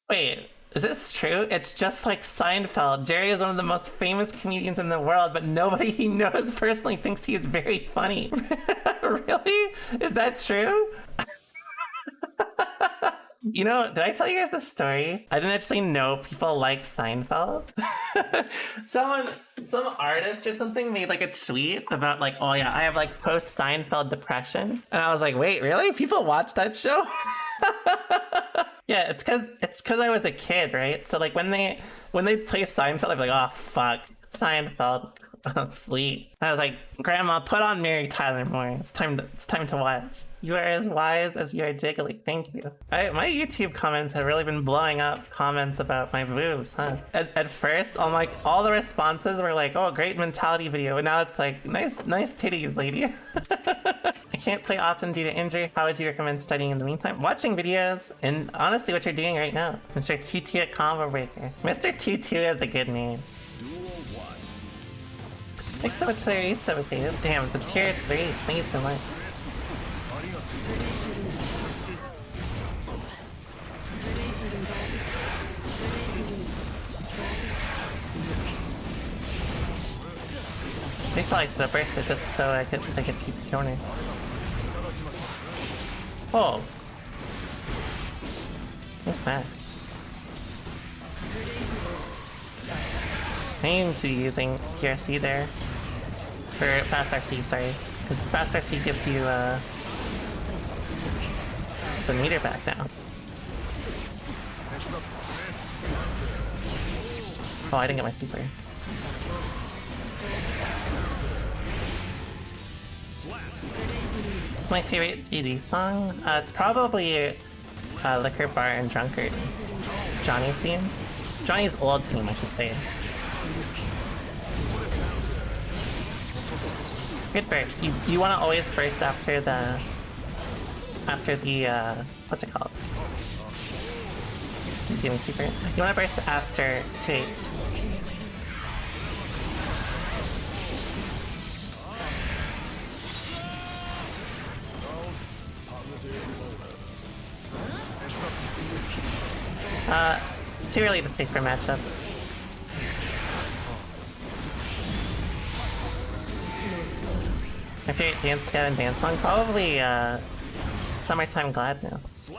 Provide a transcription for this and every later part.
Wait, is this true? It's just like Seinfeld. Jerry is one of the most famous comedians in the world, but nobody he knows personally thinks he is very funny. Really? Is that true? You know, did I tell you guys this story? I didn't actually know people like Seinfeld. Some artist or something made like a tweet about like, oh yeah, I have like post Seinfeld depression. And I was like, wait, really? People watch that show? Yeah, it's cause I was a kid, right? So like when they play Seinfeld, I'm like, oh fuck, Seinfeld. Sleep. I was like, Grandma, put on Mary Tyler Moore. It's time to watch. You are as wise as you are jiggly. Thank you. My YouTube comments have really been blowing up comments about my boobs, huh? At first, all the responses were like, oh, great mentality video. And now it's like, nice titties, lady. I can't play often due to injury. How would you recommend studying in the meantime? Watching videos, and honestly what you're doing right now. Mr. Tutu at Combo Breaker. Mr. Tutu is a good name. Thanks so much for the resub videos. Damn, the tier 3. Thank you so much. They probably should have bursted just so I could keep the corner. Whoa. Nice smash. I need to be using PRC there. Or Fast RC, sorry. Because Fast RC gives you the meter back now. Oh, I didn't get my super. It's my favorite GD song. It's probably Liquor Bar and Drunkard. Johnny's theme. Johnny's old theme, I should say. Good burst. You want to always burst after the what's it called? He's getting super. You want to burst after 2H. It's too early to say for matchups. My favorite dance scat and dance song? Probably, Summertime Gladness.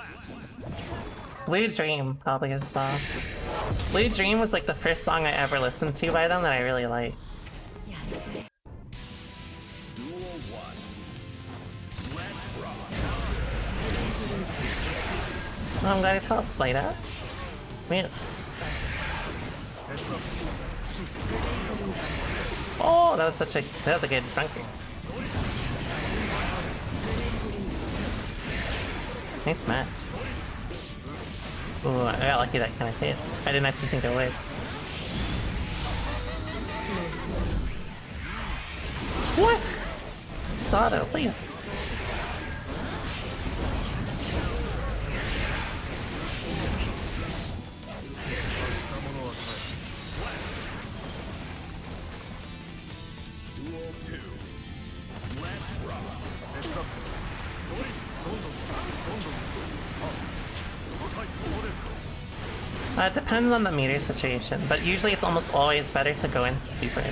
Blue Dream, probably as well. Blue Dream was like the first song I ever listened to by them that I really like. Oh, I'm glad it helped light up. Man. Oh, that was a good bunker. Nice match. Ooh, I got lucky that kind of hit. I didn't actually think it would. What? Auto, please. It depends on the meter situation, but usually it's almost always better to go into super.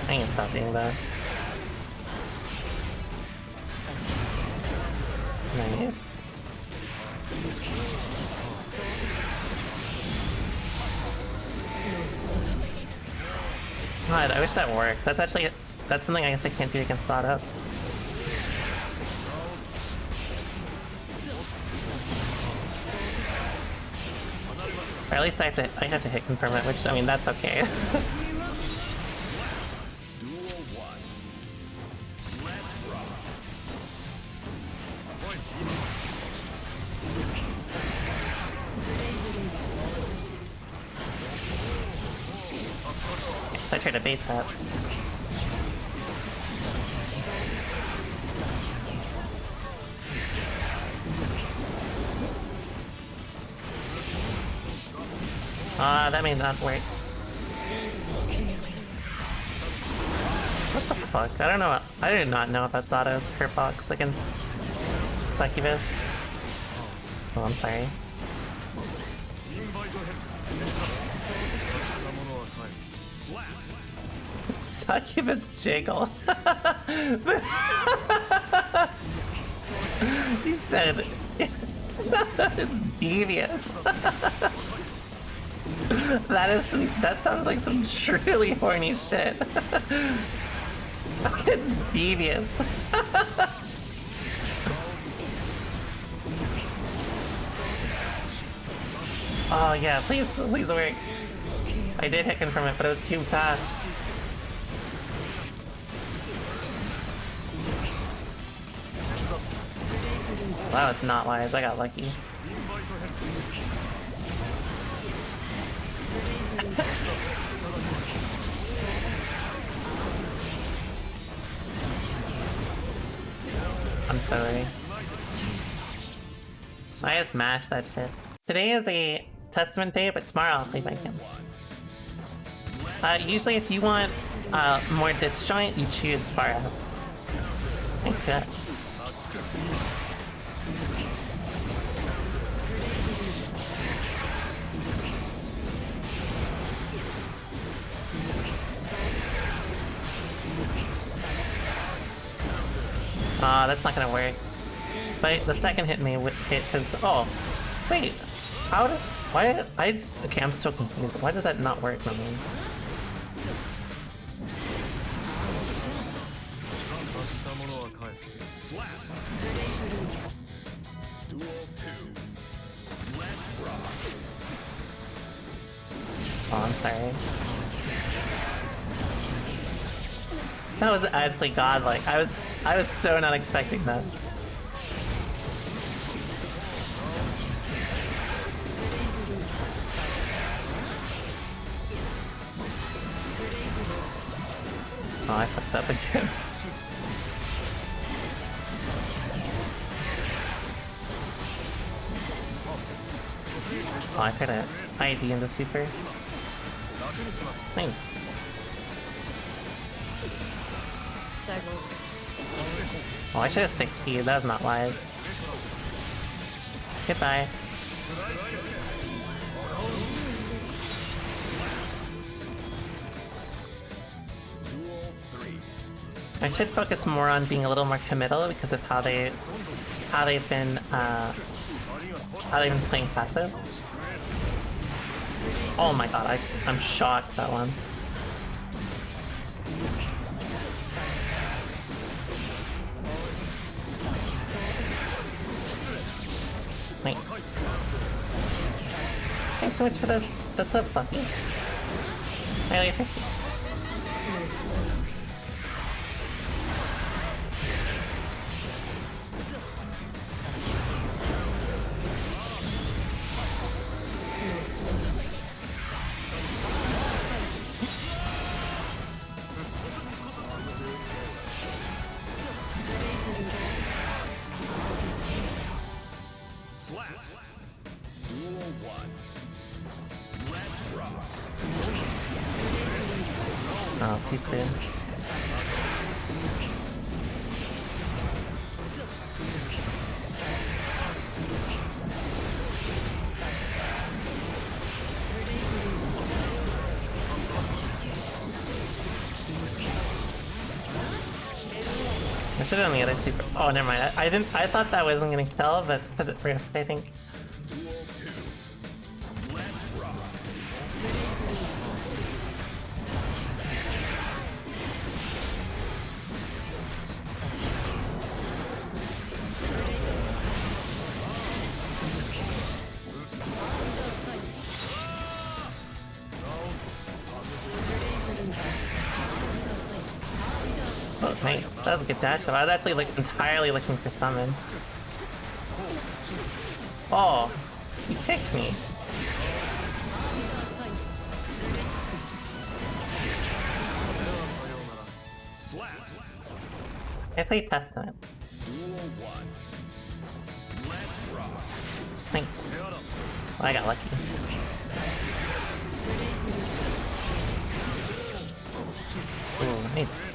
I can stop doing that. Nice. God, I wish that worked. That's something I guess I can't do against Sada. Or at least I have to hit confirm it, which I mean that's okay. So I tried to bait that. That may not work. What the fuck? I don't know. I did not know about Zato's crit box against Succubus. Oh, I'm sorry. Succubus jiggle. He said it's devious. That sounds like some truly horny shit. It's devious. Oh yeah, please work. I did hit confirm it, but it was too fast. Wow, it's not live. I got lucky. I'm sorry. I just mashed that shit. Today is a Testament day, but tomorrow I'll see if I can. Usually if you want more disjoint, you choose Faust. Nice to it. That's not gonna work. But the second hit may hit because oh, wait, how does okay, I'm so confused. Why does that not work normally? Oh, I'm sorry. That was actually godlike. I was so not expecting that. Oh, I fucked up again. Oh, I heard an ID in the super. Thanks. Oh, I should have 6 speed. That was not live. Goodbye. I should focus more on being a little more committal because of how they've been playing passive. Oh my god, I'm shocked that one. Thanks. Thanks so much for this. That's so funny. Highly appreciate it. Oh, too soon. I should have done the other super. Oh, never mind. I didn't. I thought that wasn't gonna kill, but because it risked, I think. Oh, mate, that was a good dash. I was actually entirely looking for summon. Oh, he kicked me. I played Testament. Think. Well, I got lucky. Ooh, nice.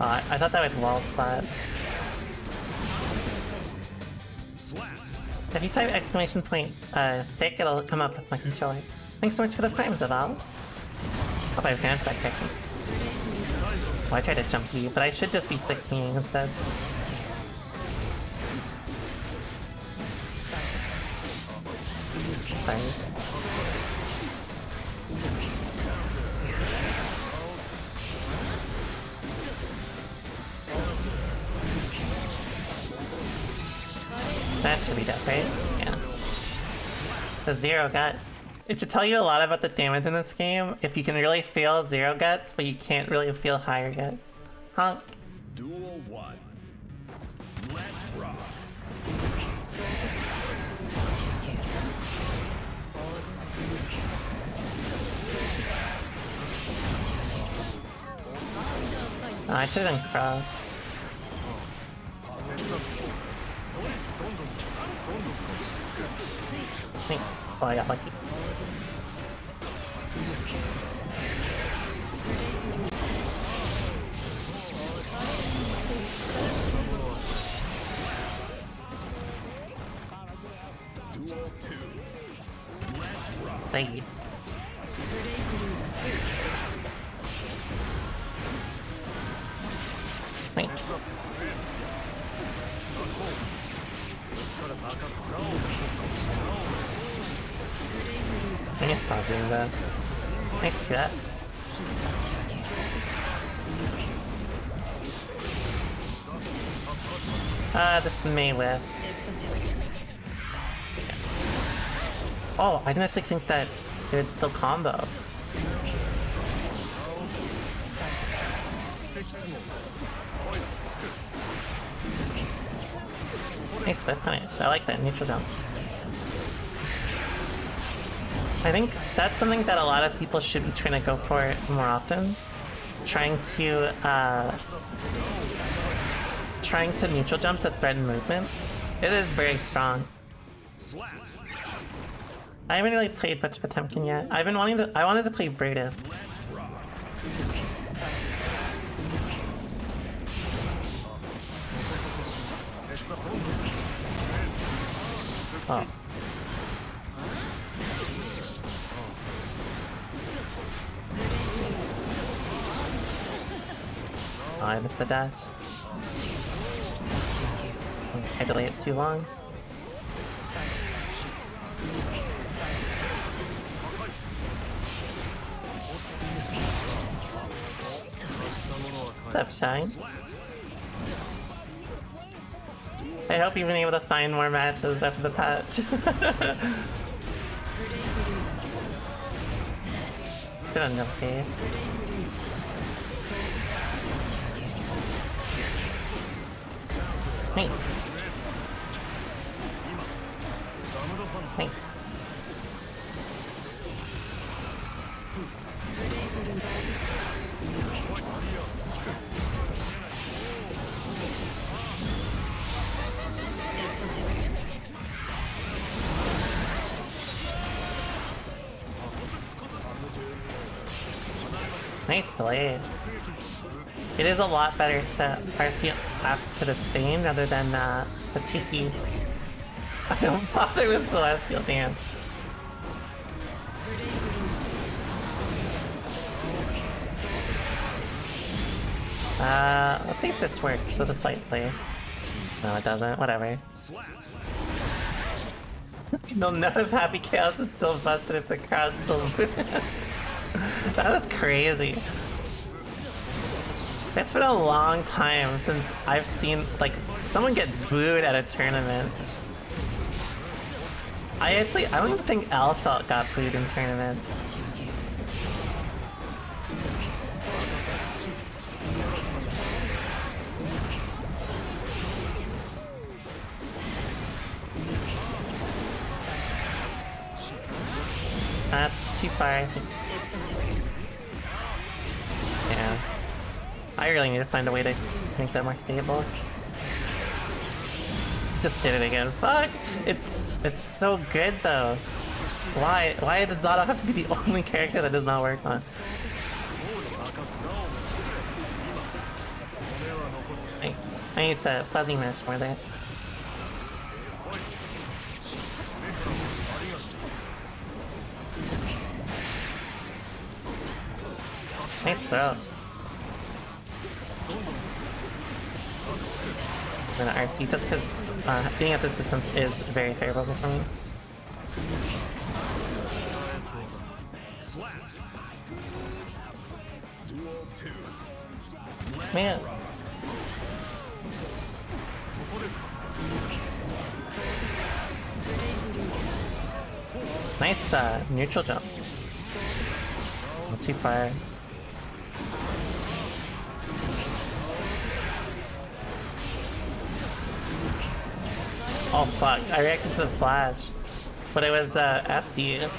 I thought that would wall spot. If you type exclamation point stick, it'll come up with my controller. Thanks so much for the prime, Zaval. Hope I advanced that correctly. Oh, I tried to jump you, but I should just be 16 instead. Sorry. That should be death, right? Yeah. The 0 guts. It should tell you a lot about the damage in this game if you can really feel 0 guts, but you can't really feel higher guts. Honk. Duel 1. Let's rock. Oh, I should have done cross. Thanks. Oh, I got lucky. Thank you. Thanks. I need to stop doing that. Thanks to that. This may whiff. Oh, I didn't actually think that it would still combo. Nice whiff, nice. I like that neutral jump. I think that's something that a lot of people should be trying to go for more often. Trying to neutral jump to threaten movement. It is very strong. I haven't really played much Potemkin yet. I wanted to play Brutus. Oh. Oh, I missed the dash. I delayed it too long. What's up, Shine? I hope you've been able to find more matches after the patch. Good on you, okay. Thanks. Thanks. Nice delay. It is a lot better to RC after the stain rather than the Tiki. I don't bother with Celestial, damn. Let's see if this works with a slight play. No, it doesn't. Whatever. You'll know if Happy Chaos is still busted if the crowd's still That was crazy. It's been a long time since I've seen, like, someone get booed at a tournament. I don't even think Alfelt got booed in tournaments. That's too far, I think. Yeah. I really need to find a way to make that more stable. Just did it again. Fuck! It's so good though. Why does Zato have to be the only character that does not work on? I need to fuzzy mesh more there. Nice throw. I'm gonna RC just because being at this distance is very favorable for me. Man. Nice neutral jump. Not too far. Oh fuck, I reacted to the flash. But it was FD.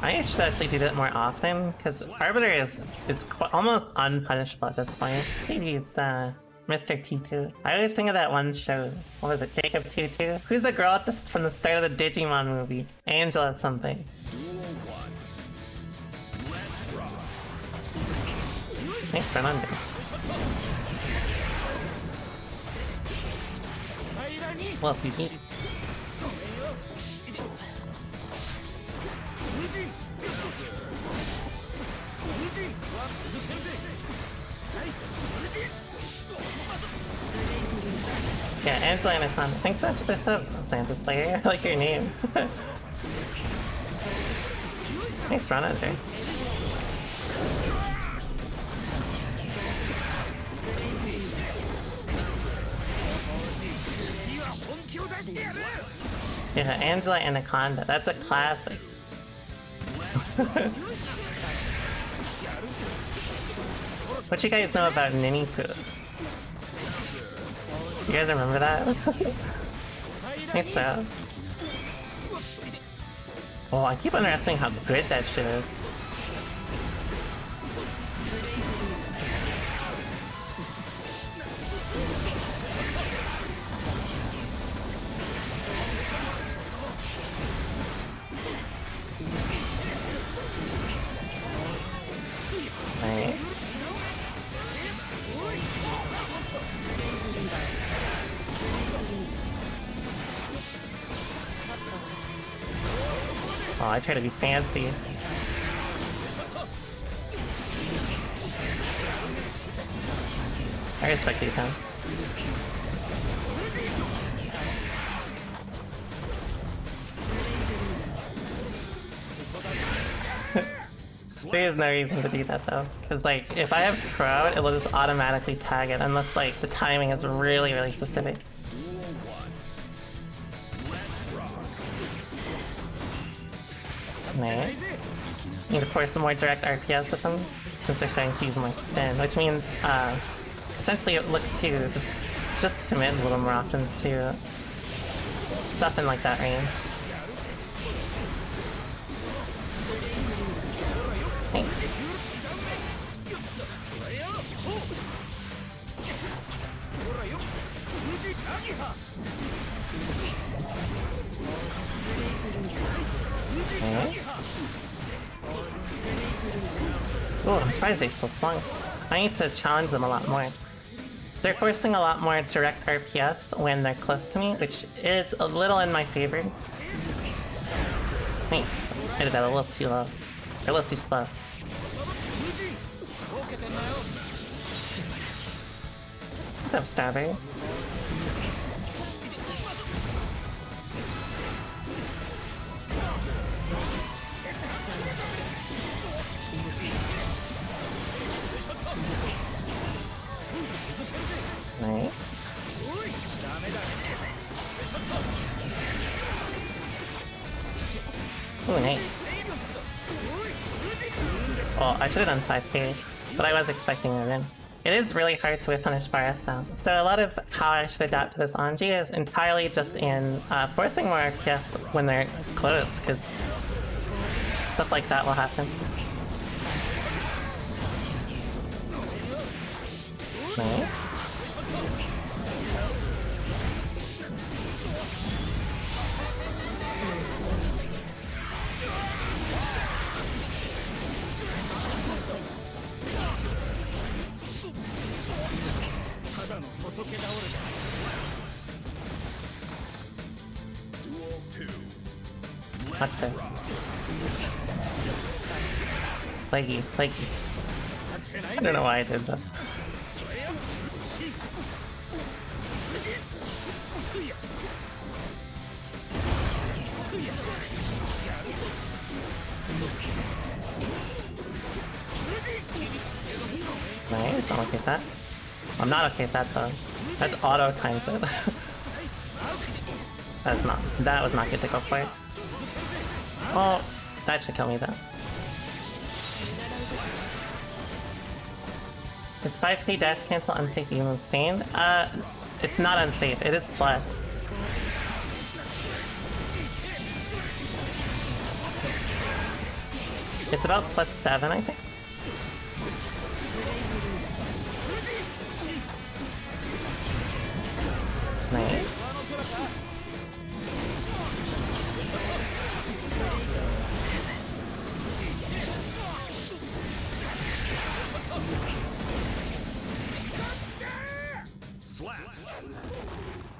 I should actually do that more often, because Arbiter is almost unpunishable at this point. Maybe it's Mr. T2. I always think of that one show. What was it, Jacob Tutu? Who's the girl at from the start of the Digimon movie? Angela something. Nice run under. Well, TP. Yeah, Angela Anaconda. Thanks so much for this up, Santa Slayer. I like your name. Nice run out there. Yeah, Angela Anaconda. That's a classic. What you guys know about Ninny Poo? You guys remember that? Nice stuff. Oh, I keep underestimating how good that shit is. Nice. Oh, I try to be fancy. I respect you, Tom. There is no reason to do that though, because like if I have crowd, it will just automatically tag it unless like the timing is really, really specific. Nice. Need to force some more direct RPS with them since they're starting to use more spin, which means essentially look to just commit a little more often to stuff in like that range. Thanks. Oh, I'm surprised they still swung. I need to challenge them a lot more. They're forcing a lot more direct RPS when they're close to me, which is a little in my favor. Nice. I did that a little too low. Or a little too slow. What's up, Strawberry? Nice. Ooh, nice. Well, I should have done 5k, but I was expecting it in. It is really hard to whip punish bar S now. So a lot of how I should adapt to this Anji is entirely just in forcing more RPS when they're close, because stuff like that will happen. Nice. Watch this. Leggy, leggy. I don't know why I did that. Nice, I'm okay with that. I'm not okay with that though. That's auto times it. That was not good to go for it. Oh, that should kill me though. Is 5k dash cancel unsafe even with stain? It's not unsafe, it is plus. It's about +7, I think. Nice.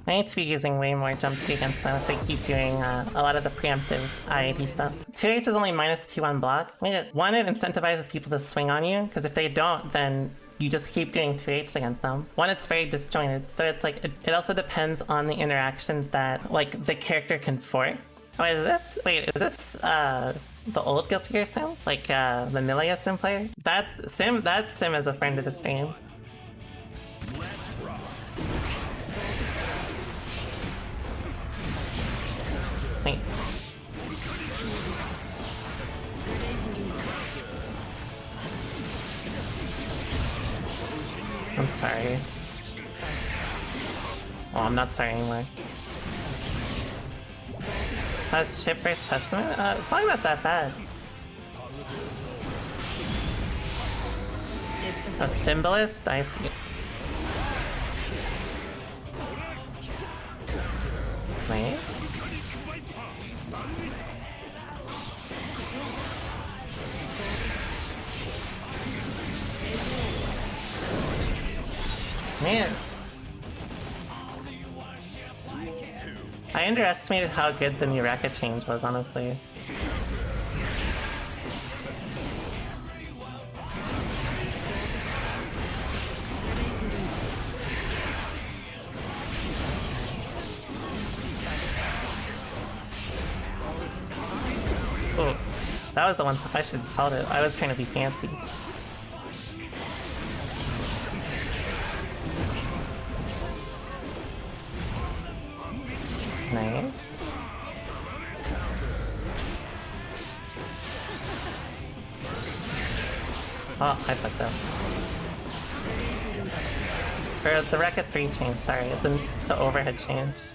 I need to be using way more jump kick against them if they keep doing a lot of the preemptive IAD stuff. 2H is only -2 on block. One, it incentivizes people to swing on you, because if they don't, then you just keep doing 2H against them. One, it's very disjointed, so it's like, it also depends on the interactions that, like, the character can force. Oh, is this the old Guilty Gear sim? Like, the Millia sim player? That sim is a friend of this game. Wait. I'm sorry. Oh, I'm not sorry anymore. How's Chip vs. Testament? Probably not that bad. A Symbolist? I see. Wait. Man. I underestimated how good the new racket change was, honestly. Oh, that was the one I should have spelled it. I was trying to be fancy. Nice. Oh, I fucked up. Or the Racket 3 change, sorry, the overhead change.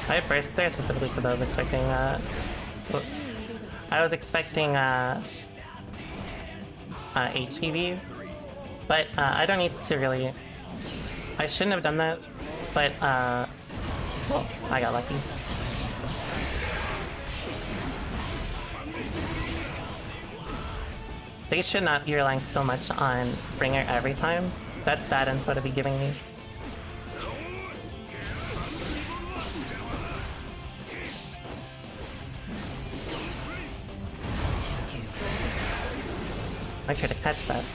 I burst there specifically because I was expecting, HPV. But I don't need to really... I shouldn't have done that, but well, I got lucky. They should not be relying so much on Bringer every time. That's bad info to be giving me. I tried to catch that.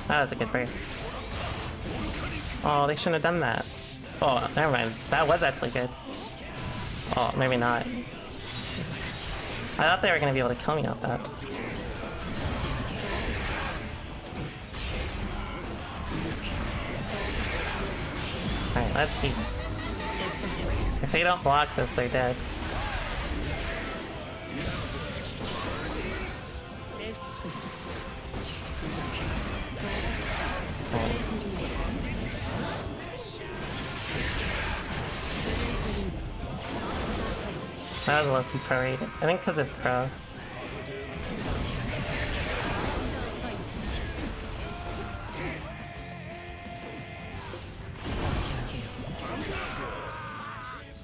That was a good burst. Oh, they shouldn't have done that. Oh, never mind. That was actually good. Oh, maybe not. I thought they were going to be able to kill me off that. Alright, let's see. If they don't block this, they're dead. That was a little too pro-rated. I think because of pro.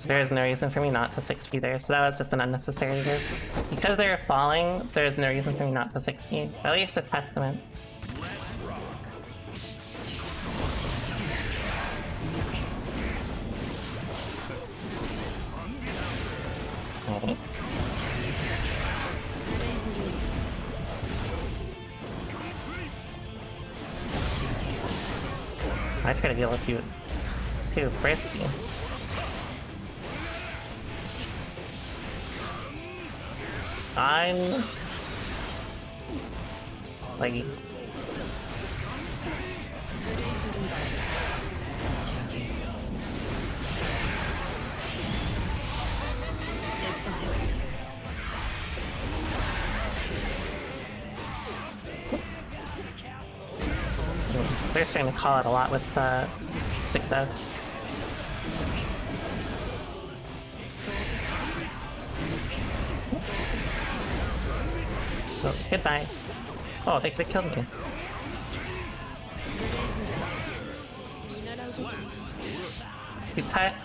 There is no reason for me not to 6p there, so that was just an unnecessary risk. Because they were falling, there's no reason for me not to 6p. At least a Testament. Alright. I try to be a little too frisky. I'm like they're starting to call it a lot with 6S. Oh, goodbye. Oh, they killed me.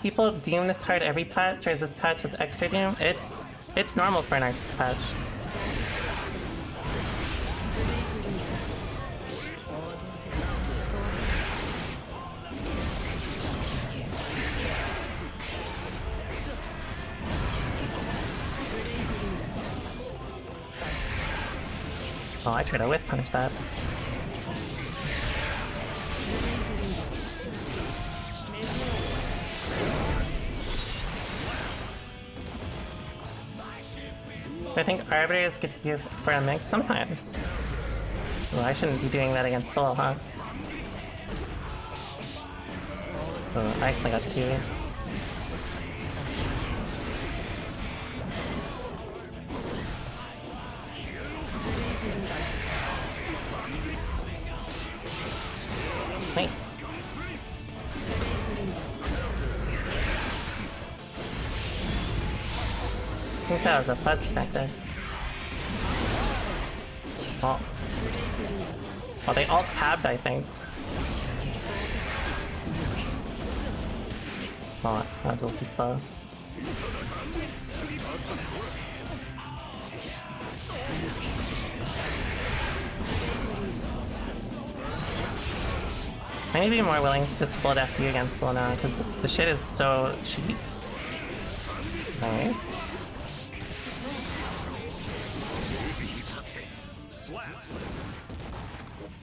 People doom this hard every patch, or is this patch just extra doom? It's normal for an Narcissus patch. Oh, I tried to whiff punish that. I think Arbiters get to give for a mix sometimes. Well, I shouldn't be doing that against Soul, huh? Oh, I actually got 2. Wait. I think that was a fuzzy back there. Oh. Oh, they all tabbed, I think. Oh, that was a little too slow. I need to be more willing to just blood FU against Soul now, because the shit is so cheap. Nice.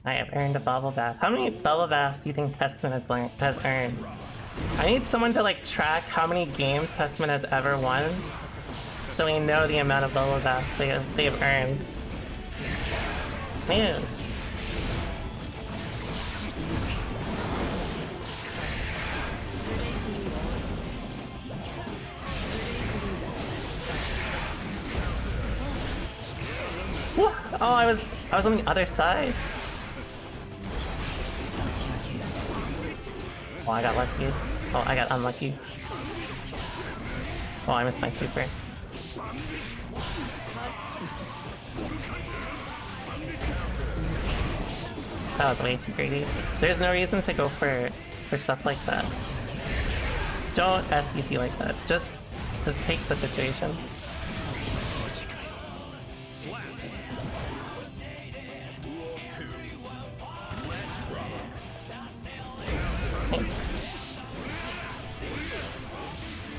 I have earned a bubble bath. How many bubble baths do you think Testament has earned? I need someone to like track how many games Testament has ever won, so we know the amount of bubble baths they have earned. Man. Woo! Oh, I was on the other side. Oh, I got lucky. Oh, I got unlucky. Oh, I missed my super. That was way too greedy. There's no reason to go for stuff like that. Don't SDP like that. Just take the situation. Thanks.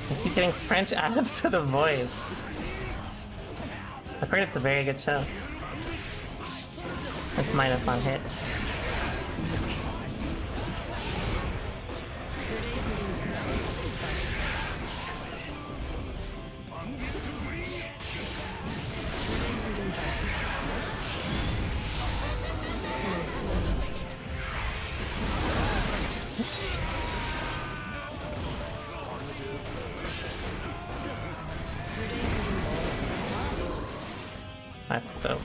I keep getting French abs for the void. I've heard it's a very good show. It's minus on hit. I have to go.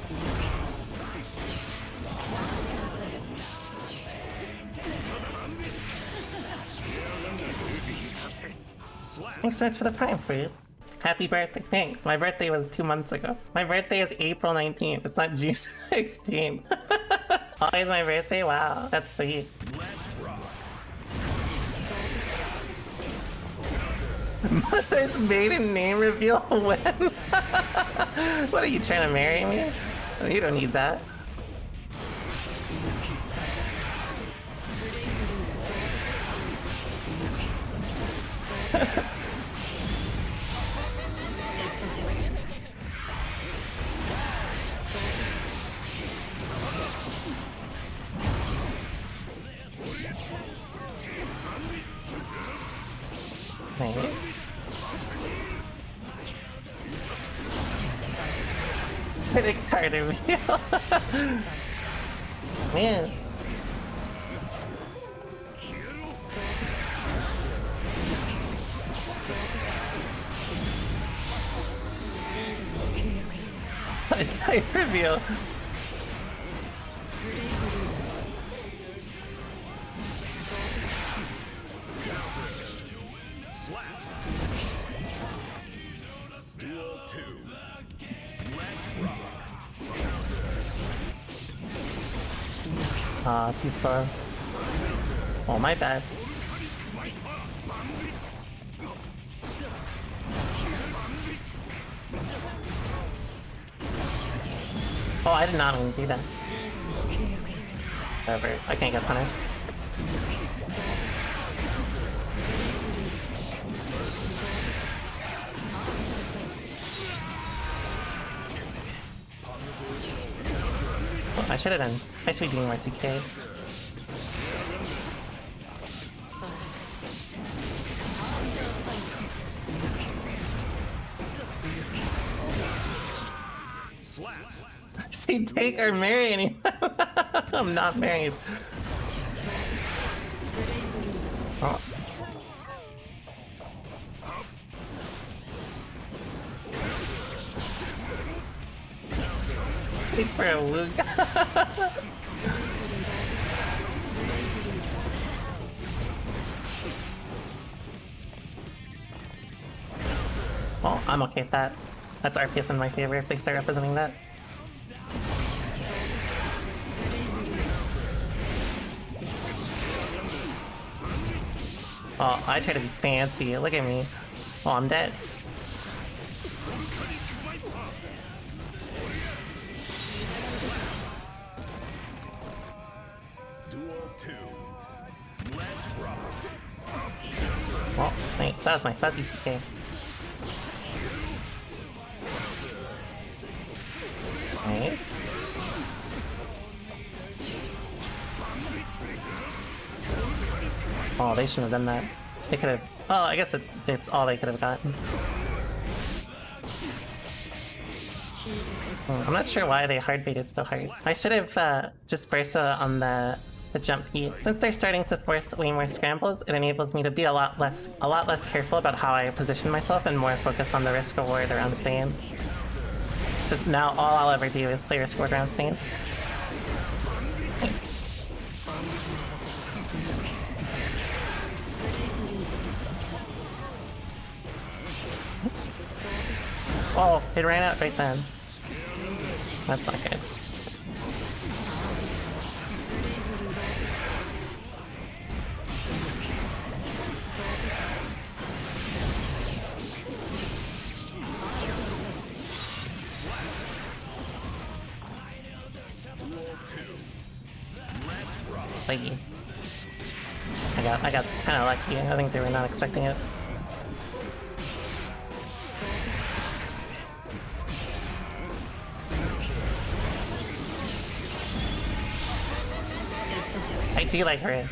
Thanks so much for the Prime Fruits. Happy birthday. Thanks. My birthday was 2 months ago. My birthday is April 19th. It's not June 16th. Always my birthday? Wow. That's sweet. Mother's maiden name reveal when? What are you trying to marry me? You don't need that. Critic card reveal. Man. I reveal. Slap. Duel 2. Let's rock. Ah, too slow. Oh, my bad. Oh, I did not mean to do that. Whatever, I can't get punished. Oh, I should have done. I should be doing more 2K. Slap. They take or marry anyone. I'm not married. Oh. Wait for a Luke. Well, I'm okay with that. That's RPS in my favor if they start representing that. Oh, I try to be fancy. Look at me. Oh, I'm dead. Duel 2. Let's rock. Well, thanks. That was my fuzzy TK. Right. Oh, they shouldn't have done that. They could have. Oh, I guess it's all they could have gotten. I'm not sure why they hard baited so hard. I should have just burst on the jump heat. Since they're starting to force way more scrambles, it enables me to be a lot less careful about how I position myself and more focus on the risk reward around staying. Because now all I'll ever do is play risk reward around staying. Thanks. Oh, it ran out right then. That's not good. Lucky. I got kind of lucky. I think they were not expecting it. I do like her.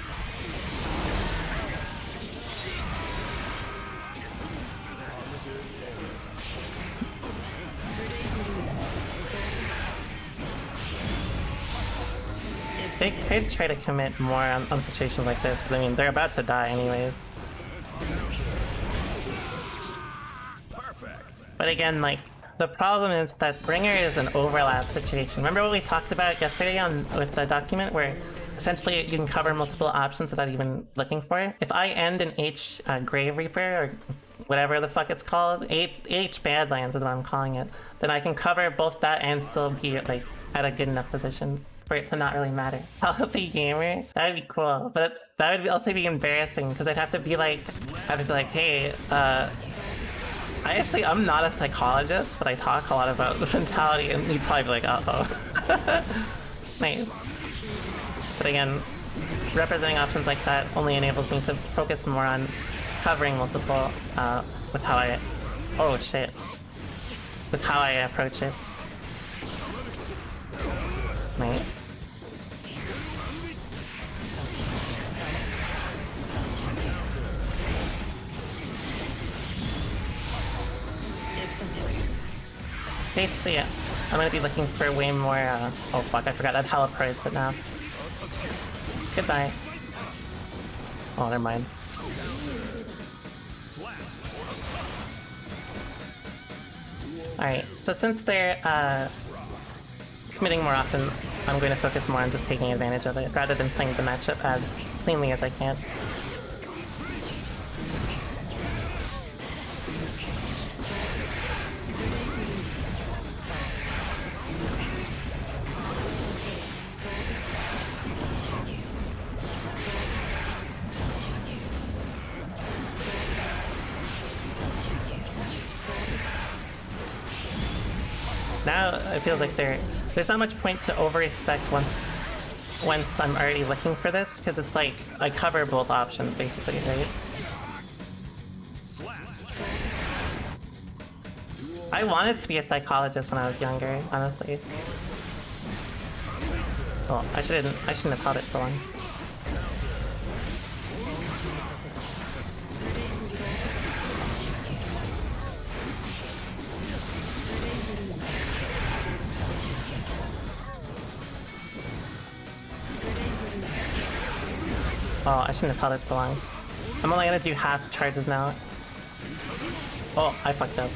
They could try to commit more on situations like this, because I mean, they're about to die anyways. But again, like, the problem is that Bringer is an overlap situation. Remember what we talked about yesterday with the document, where essentially you can cover multiple options without even looking for it? If I end an H Grave Reaper, or whatever the fuck it's called, H Badlands is what I'm calling it, then I can cover both that and still be like at a good enough position for it to not really matter. Healthy gamer? That would be cool, but that would also be embarrassing, because I'd have to be like, hey, I'm not a psychologist, but I talk a lot about the mentality, and you'd probably be like, uh-oh. Nice. But again, representing options like that only enables me to focus more on covering multiple, with how I... Oh shit. With how I approach it. Nice. Basically, yeah. I'm gonna be looking for way more, oh fuck, I forgot I have haloproids it now. Goodbye. Oh, never mind. Alright, so since they're, committing more often, I'm going to focus more on just taking advantage of it, rather than playing the matchup as cleanly as I can. Now it feels like there's not much point to over-respect once I'm already looking for this, because it's like I cover both options basically, right? I wanted to be a psychologist when I was younger, honestly. Well, I shouldn't have held it so long. Oh, I shouldn't have held it so long. I'm only gonna do half charges now. Oh, I fucked up.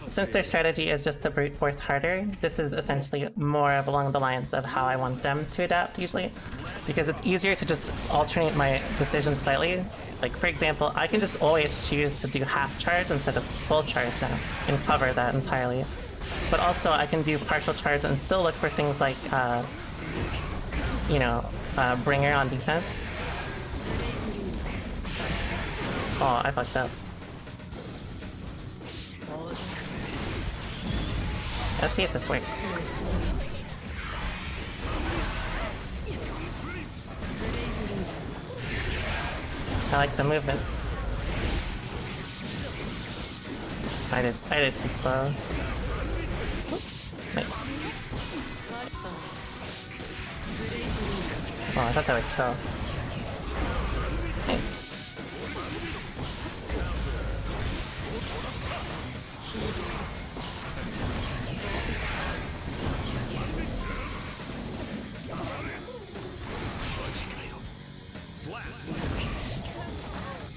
Since their strategy is just to brute force harder, this is essentially more of along the lines of how I want them to adapt usually. Because it's easier to just alternate my decisions slightly. Like, for example, I can just always choose to do half charge instead of full charge now, and cover that entirely. But also, I can do partial charge and still look for things like, you know, Bringer on defense. Oh, I fucked up. Let's see if this works. I like the movement. I did too slow. Oops. Nice. Oh, I thought that would kill. Nice.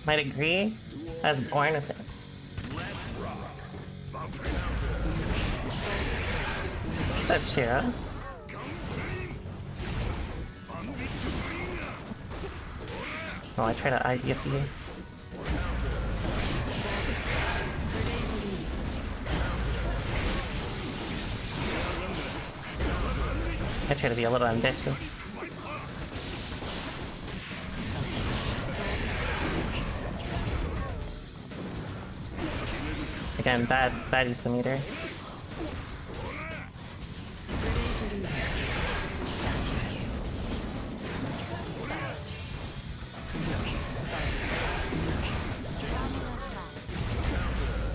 Might agree. I was born with it. What's that, Shira? Oh, I try to IDF you. I try to be a little ambitious. Again, bad use of meter.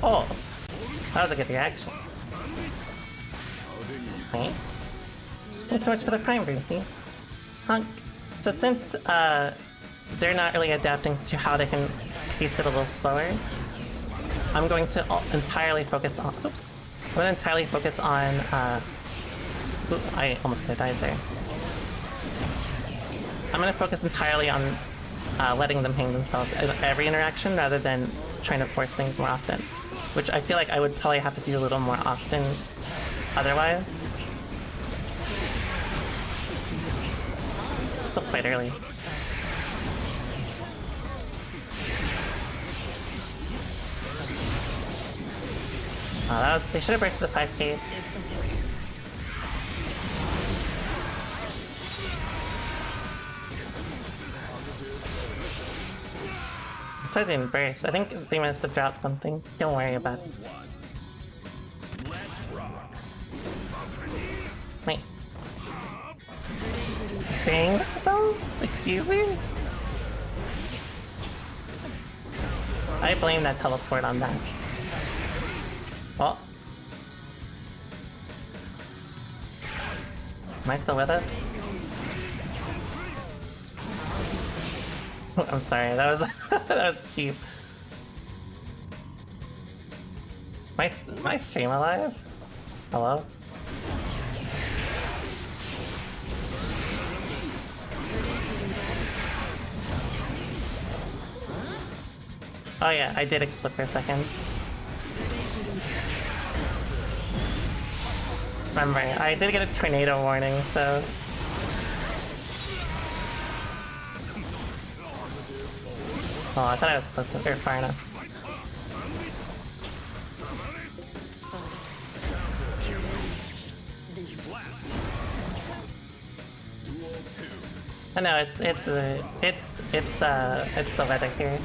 Oh, that was a good reaction. Okay. Thanks so much for the prime, Ruthie. Hunk. So since they're not really adapting to how they can pace it a little slower, I'm going to entirely focus on. Oops. I'm going to entirely focus on. Ooh, I almost could have died there. I'm going to focus entirely on letting them hang themselves at every interaction rather than trying to force things more often. Which I feel like I would probably have to do a little more often otherwise. Still quite early. Oh, they should have burst the 5k. That's why they didn't burst. I think they must have dropped something. Don't worry about it. Wait. Bang themselves? Excuse me? I blame that teleport on that. Oh. Am I still with us? I'm sorry, that was that was cheap. My stream alive? Hello? Oh yeah, I did explode for a second. Remember, I did get a tornado warning, so... Oh, I thought I was close enough, or far enough. Oh no, it's the weather here.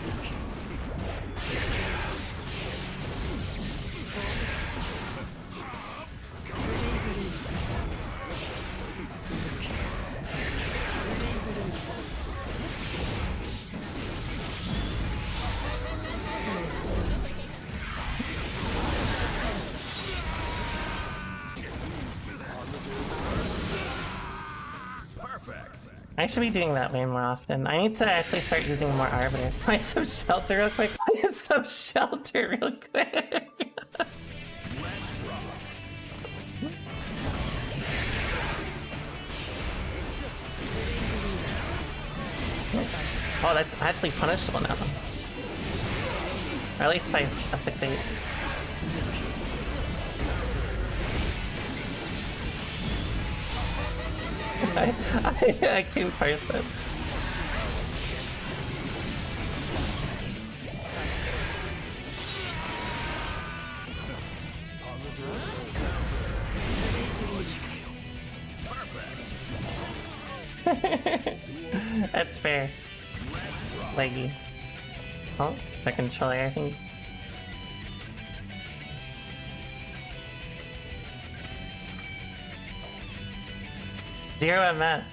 I should be doing that way more often. I need to actually start using more Arbiter. Find some shelter real quick. Find some shelter real quick. Oh, that's actually punishable now. Or at least by a 6/8. I couldn't parse it. That's fair. Leggy. Oh, the controller, I think. Zero MS.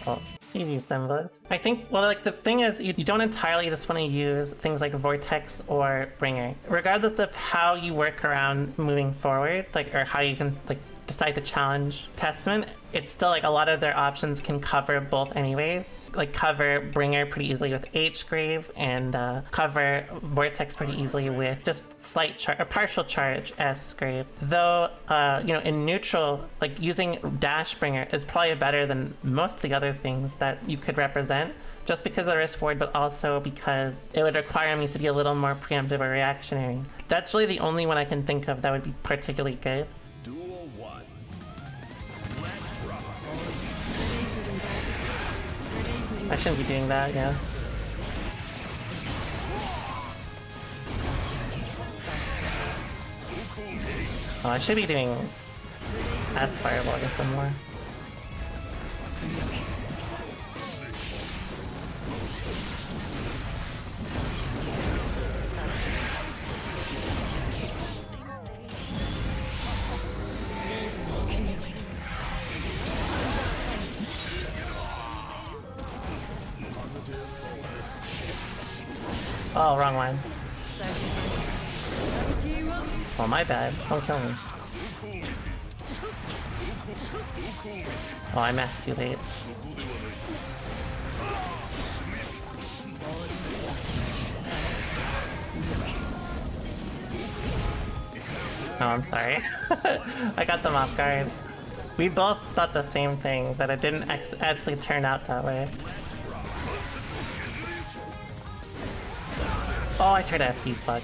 Oh, easy Symbolist. I think, well, like, the thing is, you don't entirely just want to use things like Vortex or Bringer. Regardless of how you work around moving forward, like, or how you can, like, decide to challenge Testament, it's still, like, a lot of their options can cover both anyways. Like, cover Bringer pretty easily with H-Grave, and cover Vortex pretty easily with just slight or partial charge S-Grave. Though, you know, in neutral, like, using Dash Bringer is probably better than most of the other things that you could represent, just because of the risk reward, but also because it would require me to be a little more preemptive or reactionary. That's really the only one I can think of that would be particularly good. Duel 1. Let's rock. I shouldn't be doing that, yeah. Oh, I should be doing S Fireball, I guess, some more. Oh, wrong one. Oh, my bad. Don't kill me. Oh, I messed too late. Oh, I'm sorry. I got them off guard. We both thought the same thing, but it didn't actually turn out that way. Oh, I tried to FD, fuck.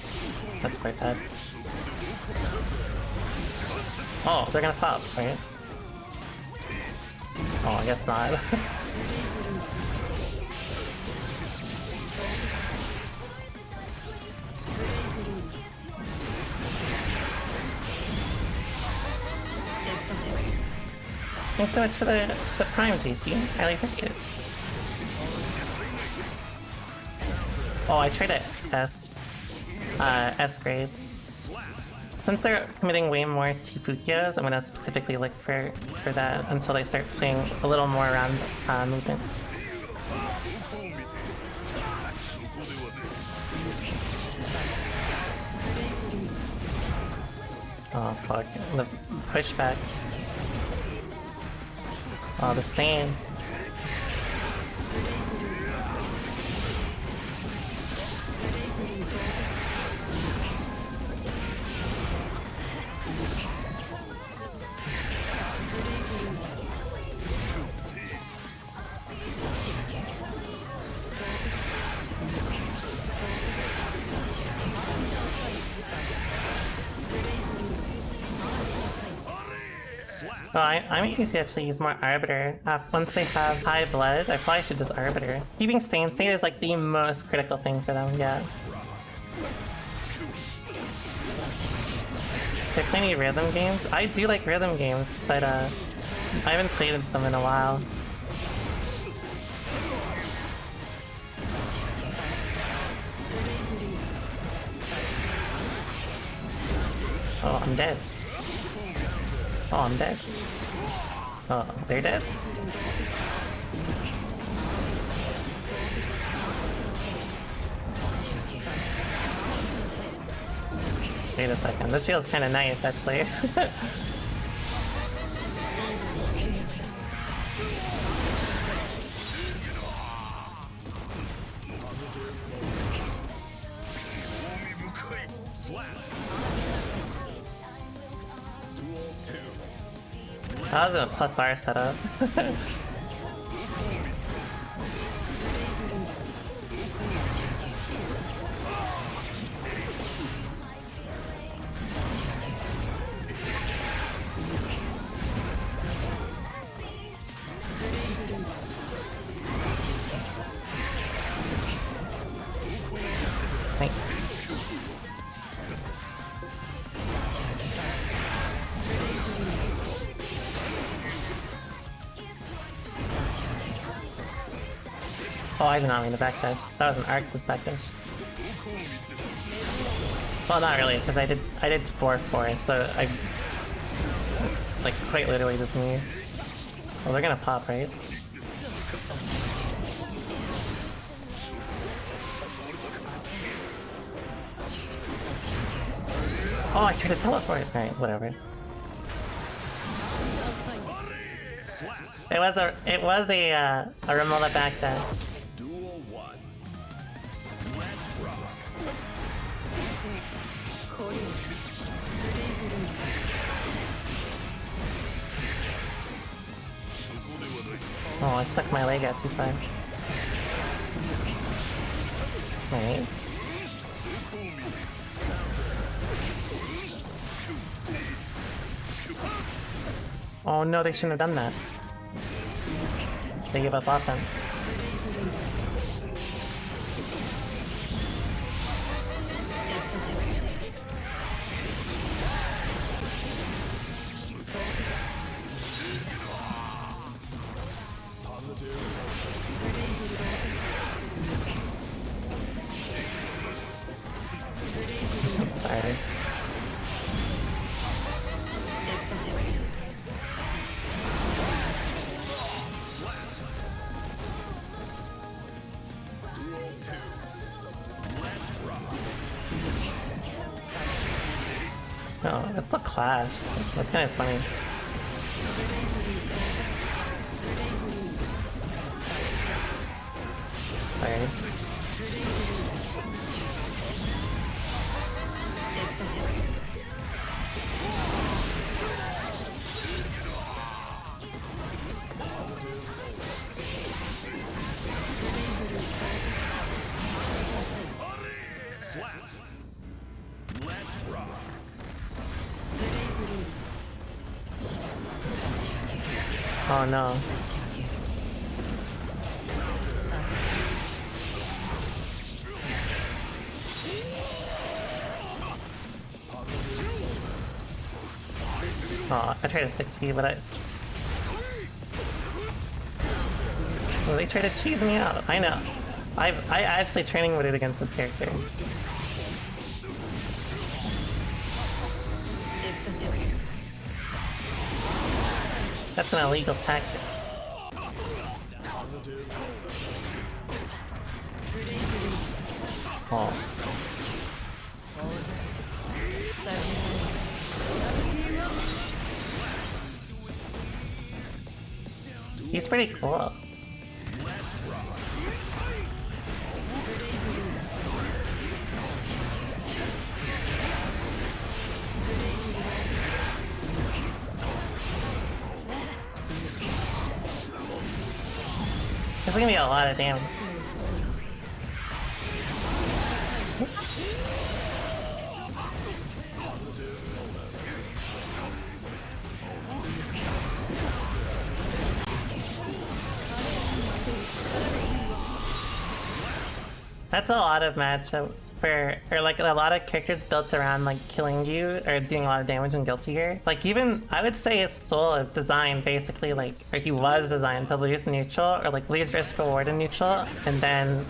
That's quite bad. Oh, they're gonna pop, right? Oh, I guess not. Thanks so much for the Prime, JC. I really appreciate it. Oh, I tried to S-grade. Since they're committing way more Tifukiyos, I'm gonna specifically look for that until they start playing a little more around movement. Oh fuck, the pushback. Oh, the stain. Oh, I may need to actually use more Arbiter. Once they have high blood, I probably should just Arbiter. Keeping Stain State is like the most critical thing for them, yeah. They play any rhythm games? I do like rhythm games, but I haven't played them in a while. Oh, I'm dead. Oh, I'm dead. Oh, they're dead? Wait a second, this feels kind of nice, actually. That was a plus R setup. Thanks. Oh, I did not mean to backdash. That was an Arxis backdash. Well, not really, because I did 4-4, so it's like quite literally just me. Well, they're gonna pop, right? Oh, I tried to teleport. Right, whatever. It was a Ramola backdash. Duel 1. Let's rock. Oh, I stuck my leg out too far. Right. Oh no, they shouldn't have done that. They gave up offense. I'm sorry. Oh, that's the clash. That's kind of funny. Sorry. Let's rock. Oh no. Oh, I tried a 6P, but well, they tried to cheese me out. I know. I actually training with it against this character. That's an illegal tactic. Oh. He's pretty cool. There's gonna be a lot of damage. That's a lot of matchups for, or like a lot of characters built around like killing you or doing a lot of damage in Guilty Gear. Like even, I would say Soul is designed basically like, or he was designed to lose neutral or like lose risk reward in neutral and then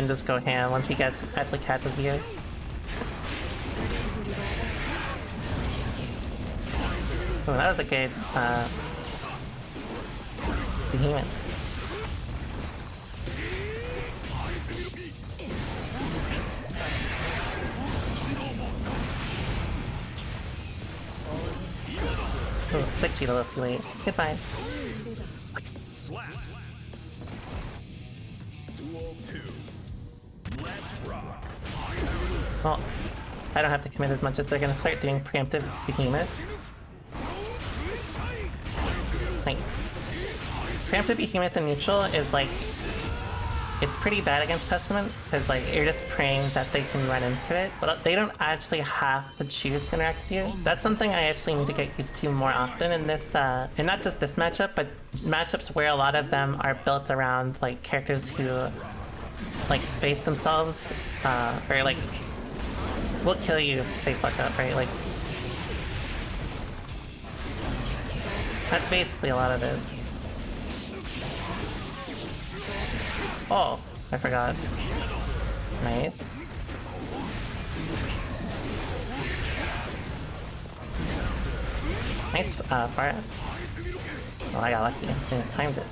just go ham once he actually catches you. Oh, that was a good behemoth. Oh, 6 feet a little too late. Goodbye. Slap. Duel 2. Let's rock. Well, I don't have to commit as much if they're gonna start doing preemptive behemoth. Thanks. Preemptive behemoth in neutral is like, it's pretty bad against Testament because like you're just praying that they can run into it, but they don't actually have to choose to interact with you. That's something I actually need to get used to more often in this, and not just this matchup, but matchups where a lot of them are built around like characters who like space themselves, or like will kill you if they fuck up, right? Like that's basically a lot of it. Oh, I forgot. Nice. Nice far ass. Oh, I got lucky. I just timed it.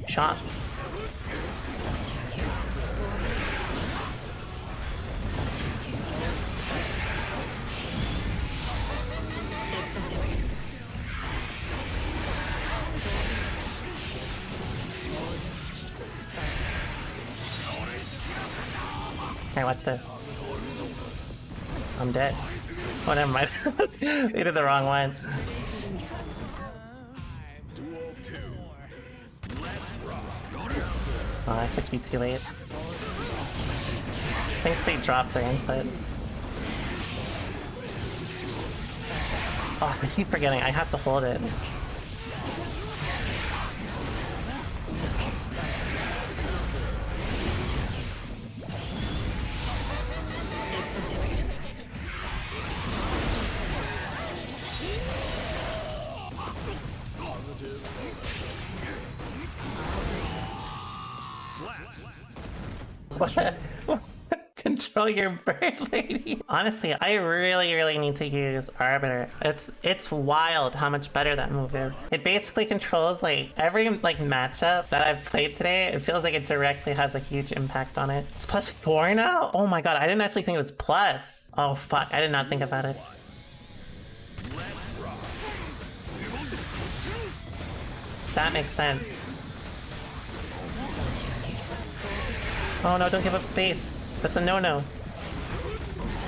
Shot. Hey, watch this. I'm dead. Oh, never mind. They did the wrong one. Duel 2. Let's rock. Oh, that's 6 feet too late. I think they dropped their input. Oh, I keep forgetting. I have to hold it. What? Control your bird, lady. Honestly, I really need to use Arbiter. It's wild how much better that move is. It basically controls like every like matchup that I've played today. It feels like it directly has a huge impact on it. It's +4 now? Oh my god, I didn't actually think it was plus. Oh fuck, I did not think about it. That makes sense. Oh no, don't give up space. That's a no-no.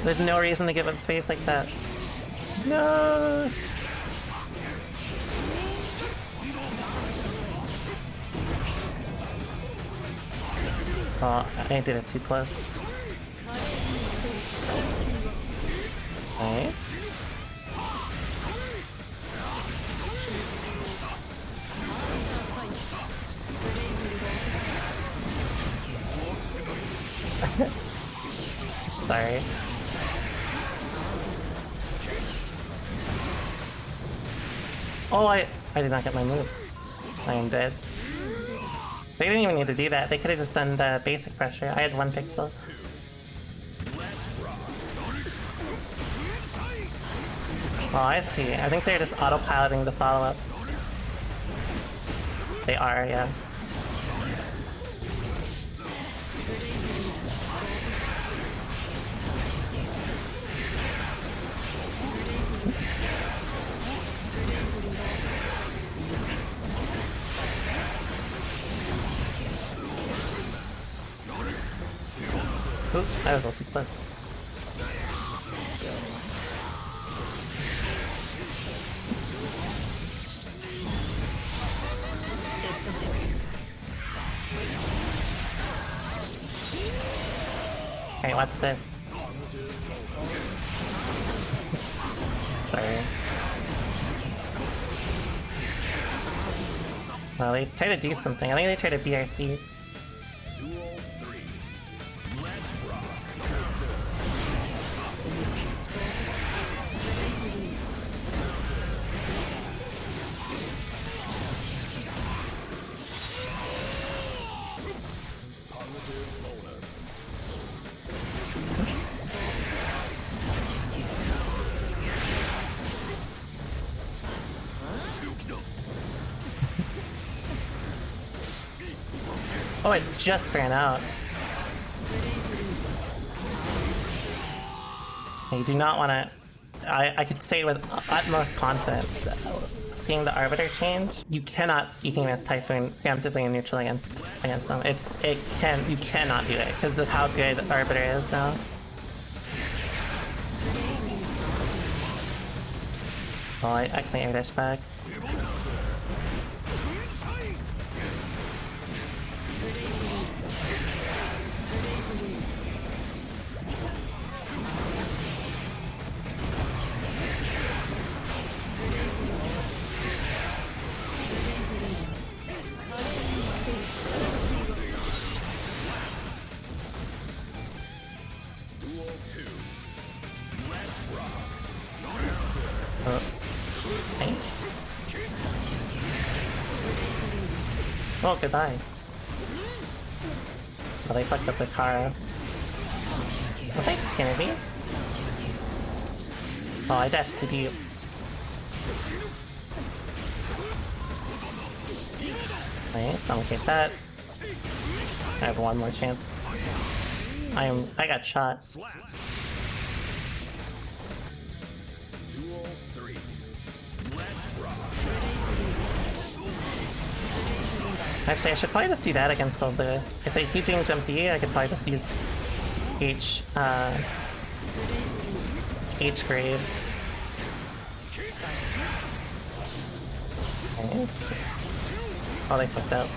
There's no reason to give up space like that. No! Oh, I did it too close. Nice. Sorry. Oh, I did not get my move. I am dead. They didn't even need to do that. They could have just done the basic pressure. I had 1 pixel. Oh, I see. I think they're just autopiloting the follow-up. They are, yeah. Oops, that was all too close. watch this. Sorry. Well, they try to do something. I think they try to BRC. Duel 3. Let's rock. Positive bonus. Oh, it just ran out. You do not want to... I could say with utmost confidence, seeing the Arbiter change, you cannot with Typhoon preemptively and neutral against them. You cannot do it because of how good Arbiter is now. Oh, I accidentally air dash back. Oh, goodbye. Oh, they fucked up the Kara. Okay, Genebie. Oh, I dashed too deep. Okay, so I'm gonna take that. I have one more chance. I got shot. Duel 3. Let's rock. Actually, I should probably just do that against Goldlewis. If they keep doing jump D, I could probably just use H grade. Okay. Oh, they fucked up.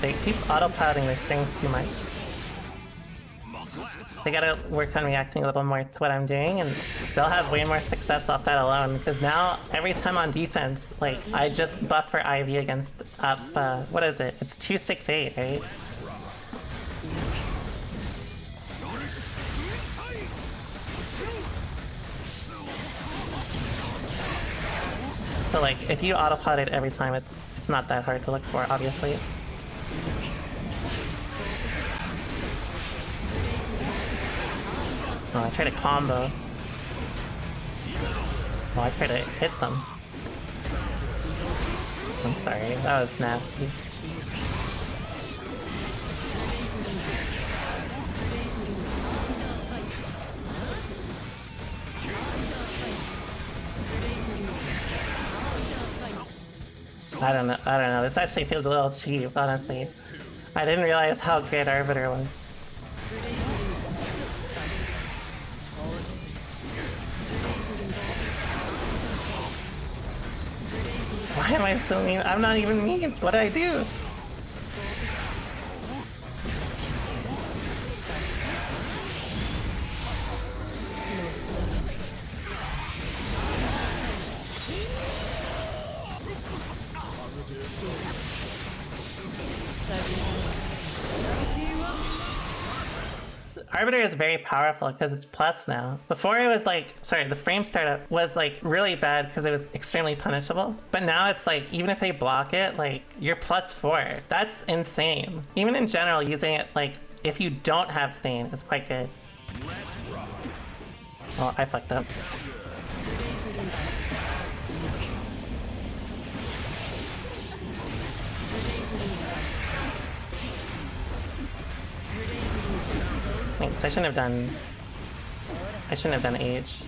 They keep autopiloting their strings too much. They gotta work on reacting a little more to what I'm doing, and they'll have way more success off that alone, because now, every time on defense, like, I just buff for IV against up, what is it? It's 268, right? So, like, if you autopilot it every time, it's not that hard to look for, obviously. Oh, I try to combo. Oh, I try to hit them. I'm sorry, that was nasty. I don't know. This actually feels a little cheap, honestly. I didn't realize how good Arbiter was. Why am I so mean? I'm not even mean. What did I do? Arbiter is very powerful because it's plus now. Before it was like, sorry, the frame startup was like really bad because it was extremely punishable. But now it's like, even if they block it, like you're +4. That's insane. Even in general, using it like, if you don't have Stain, it's quite good. Oh, I fucked up. Thanks, I shouldn't have done Age.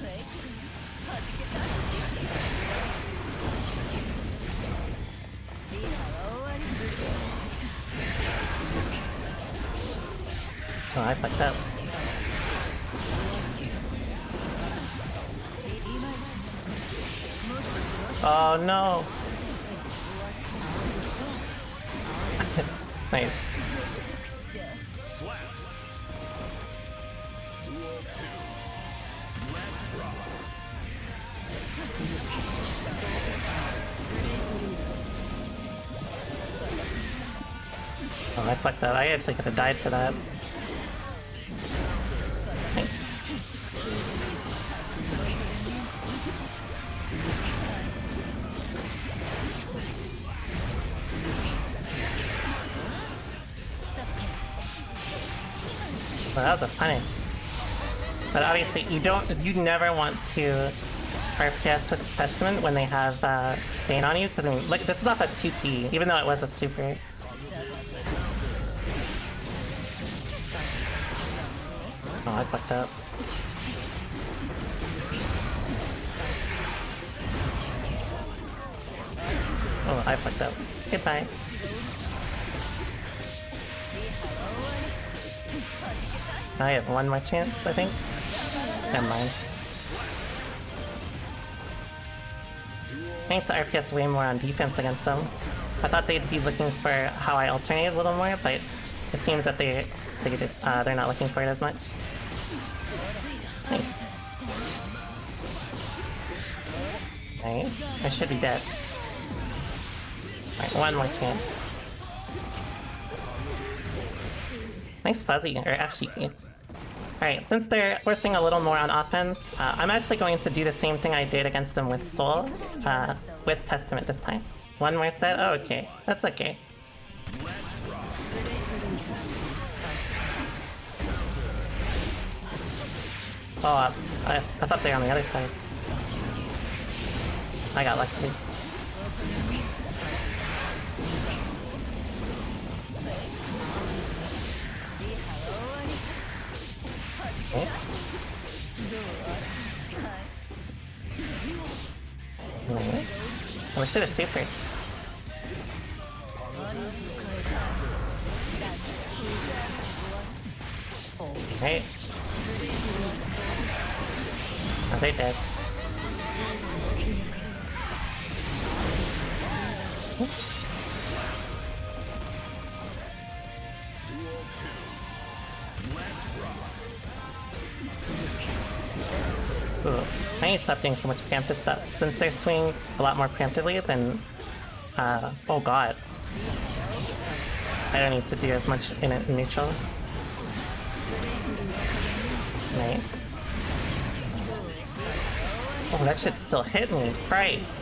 Oh, I fucked up. Oh no! Nice. Slap. Duel 2. Let's rock. Oh, I fucked up. I actually could have died for that. Thanks. Well, that was a punish. But obviously, you never want to RPS with Testament when they have Stain on you, because I mean, look, this is off at 2P, even though it was with Super. Oh, I fucked up. Oh, I fucked up. Goodbye. I have one more chance, I think. Never mind. I need to RPS way more on defense against them. I thought they'd be looking for how I alternate a little more, but it seems that they're not looking for it as much. Nice. Nice. I should be dead. Alright, one more chance. Nice fuzzy, or FCP. Alright, since they're forcing a little more on offense, I'm actually going to do the same thing I did against them with Soul, with Testament this time. One more set? Oh, okay. That's okay. Oh, I thought they were on the other side. I got lucky. Okay. Nice. Oh, we should have supered. Right. Oh, they're dead. Ooh, I need to stop doing so much preemptive stuff. Since they're swinging a lot more preemptively, then... oh god. I don't need to do as much in neutral. Nice. Oh, that shit still hit me. Christ.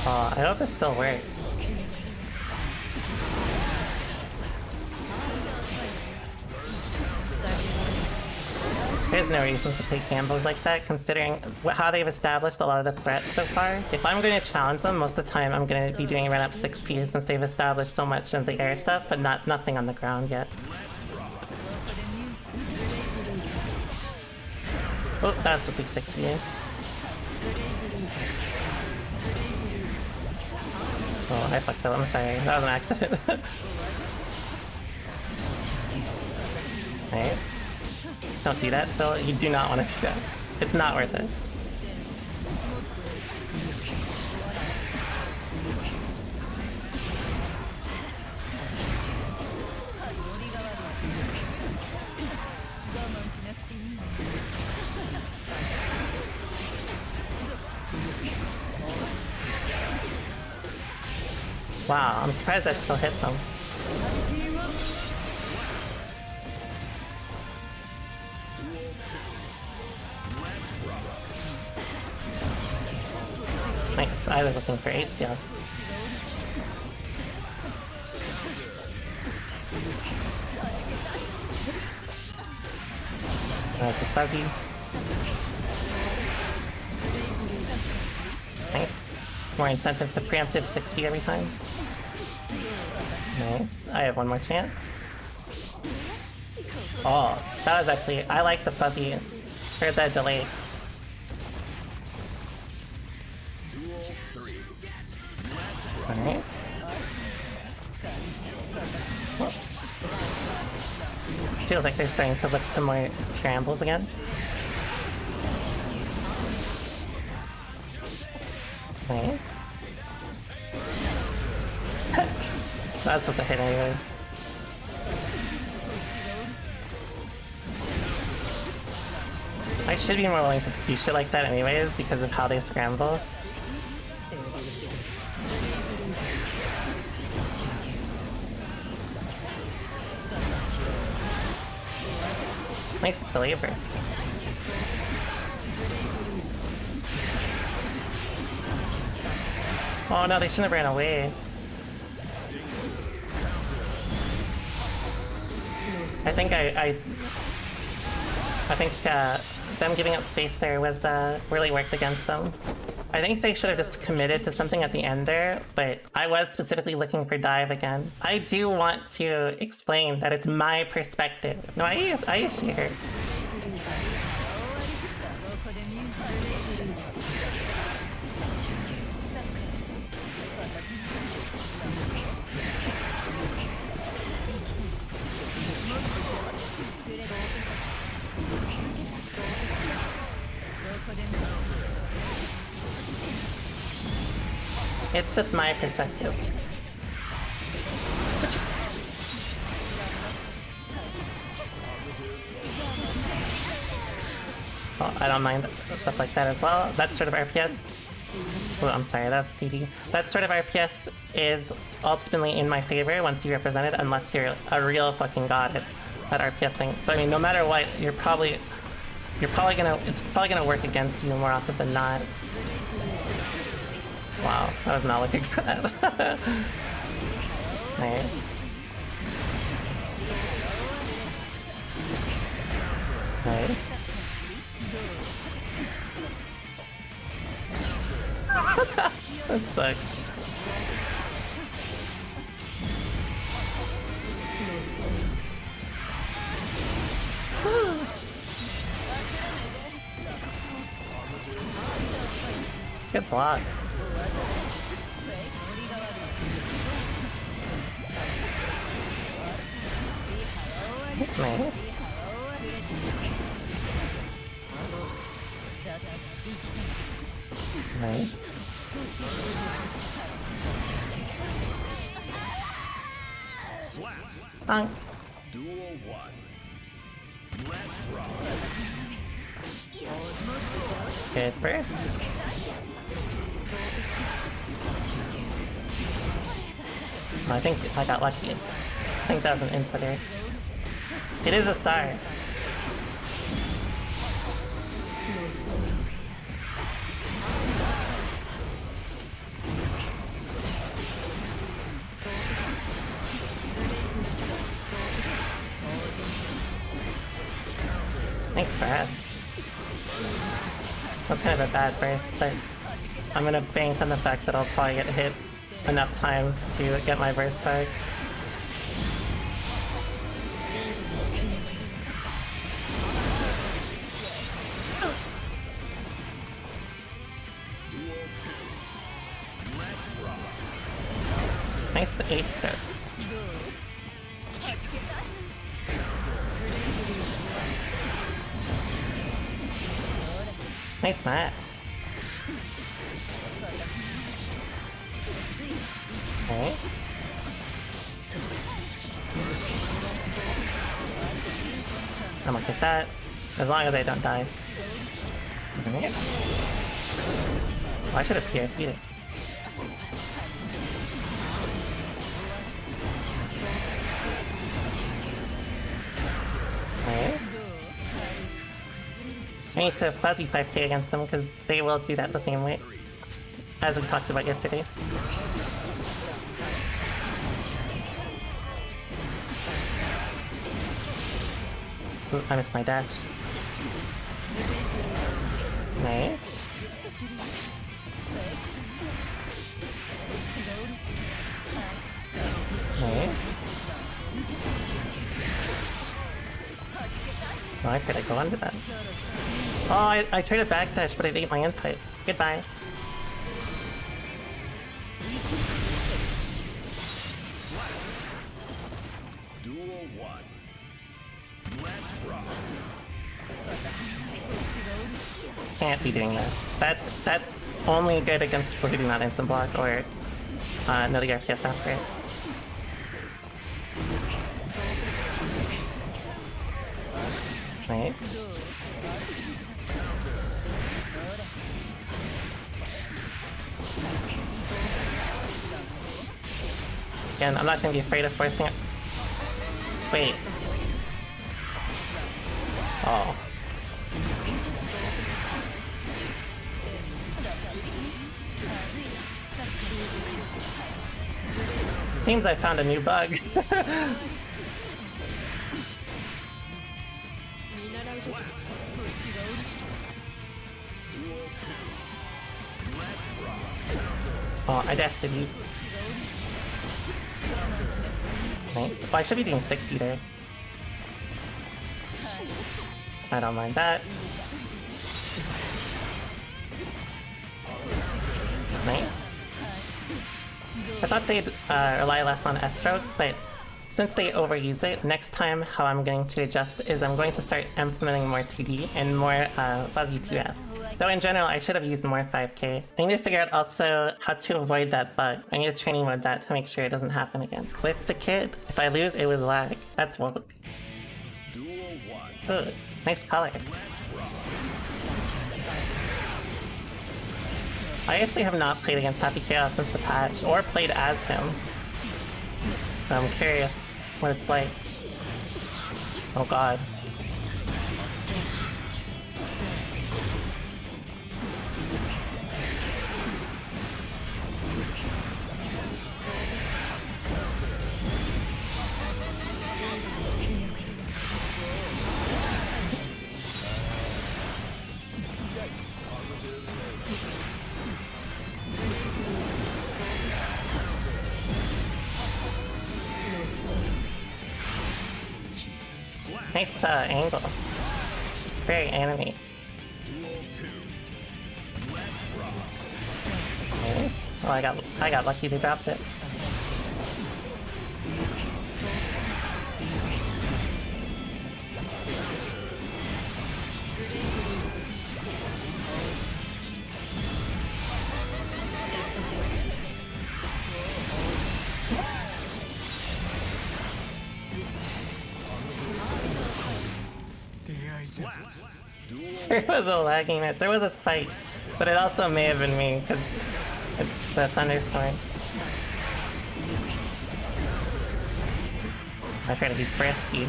Oh, I hope this still works. There's no reason to play combos like that, considering how they've established a lot of the threats so far. If I'm going to challenge them, most of the time I'm going to be doing run up 6P since they've established so much of the air stuff, but nothing on the ground yet. Oh, that was supposed to be 6P. Oh, I fucked up. I'm sorry. That was an accident. Nice. Don't do that still. You do not want to do that. It's not worth it. Wow, I'm surprised that still hit them. Nice, I was looking for 8 steal. That's a fuzzy. Nice. More incentive to preemptive 6P every time. Nice. I have one more chance. Oh, that was actually... I like the fuzzy... or the delay. Alright. Feels like they're starting to look to more scrambles again. Nice. That's supposed to hit anyways. I should be more willing to do shit like that anyways because of how they scramble. Nice Millia burst. Oh no, they shouldn't have ran away. I think them giving up space there was really worked against them. I think they should have just committed to something at the end there, but I was specifically looking for dive again. I do want to explain that it's my perspective. No, I share. It's just my perspective. Well, I don't mind stuff like that as well. That sort of RPS... Oh, I'm sorry, that's DD. That sort of RPS is ultimately in my favor once you represent it, unless you're a real fucking god at RPSing. But I mean, no matter what, it's probably gonna work against you more often than not. Wow, I was not looking for that. Nice. Nice. That sucked. Good block. Nice. Nice. Bonk. Duel 1. Let's rock. Good burst. I think I got lucky. I think that was an inputter. It is a star. Nice burst. That's kind of a bad burst, but I'm gonna bank on the fact that I'll probably get hit enough times to get my burst back. Nice H-star. Nice match. Okay. I'm gonna get that, as long as I don't die. Okay. Oh, I should have PRC'd it. Nice. I need to fuzzy 5k against them because they will do that the same way, as we talked about yesterday. Ooh, I missed my dash. Nice. Nice. Oh, I could have gone to that. Oh, I tried to backdash, but it ate my input. Goodbye. Duel 1. Let's rock. Can't be doing that. That's only good against people who do not instant block or know the RPS after it. Right. Again, I'm not gonna be afraid of forcing it. Wait. Oh. Seems I found a new bug. Oh, I dashed at you. Nice. Oh, I should be doing 60 there. I don't mind that. Nice. I thought they'd rely less on S-stroke, but since they overuse it, next time how I'm going to adjust is I'm going to start implementing more 2D and more fuzzy 2S. Though in general, I should have used more 5K. I need to figure out also how to avoid that bug. I need to training mode that to make sure it doesn't happen again. Cliff the kid. If I lose, it would lag. That's one. Duel 1. Good. Nice color. I actually have not played against Happy Chaos since the patch, or played as him. So I'm curious what it's like. Oh god. Nice angle. Very anime. Nice. Oh, I got lucky they dropped it. There was a lagginess. There was a spike, but it also may have been me because it's the thunderstorm. I try to be frisky.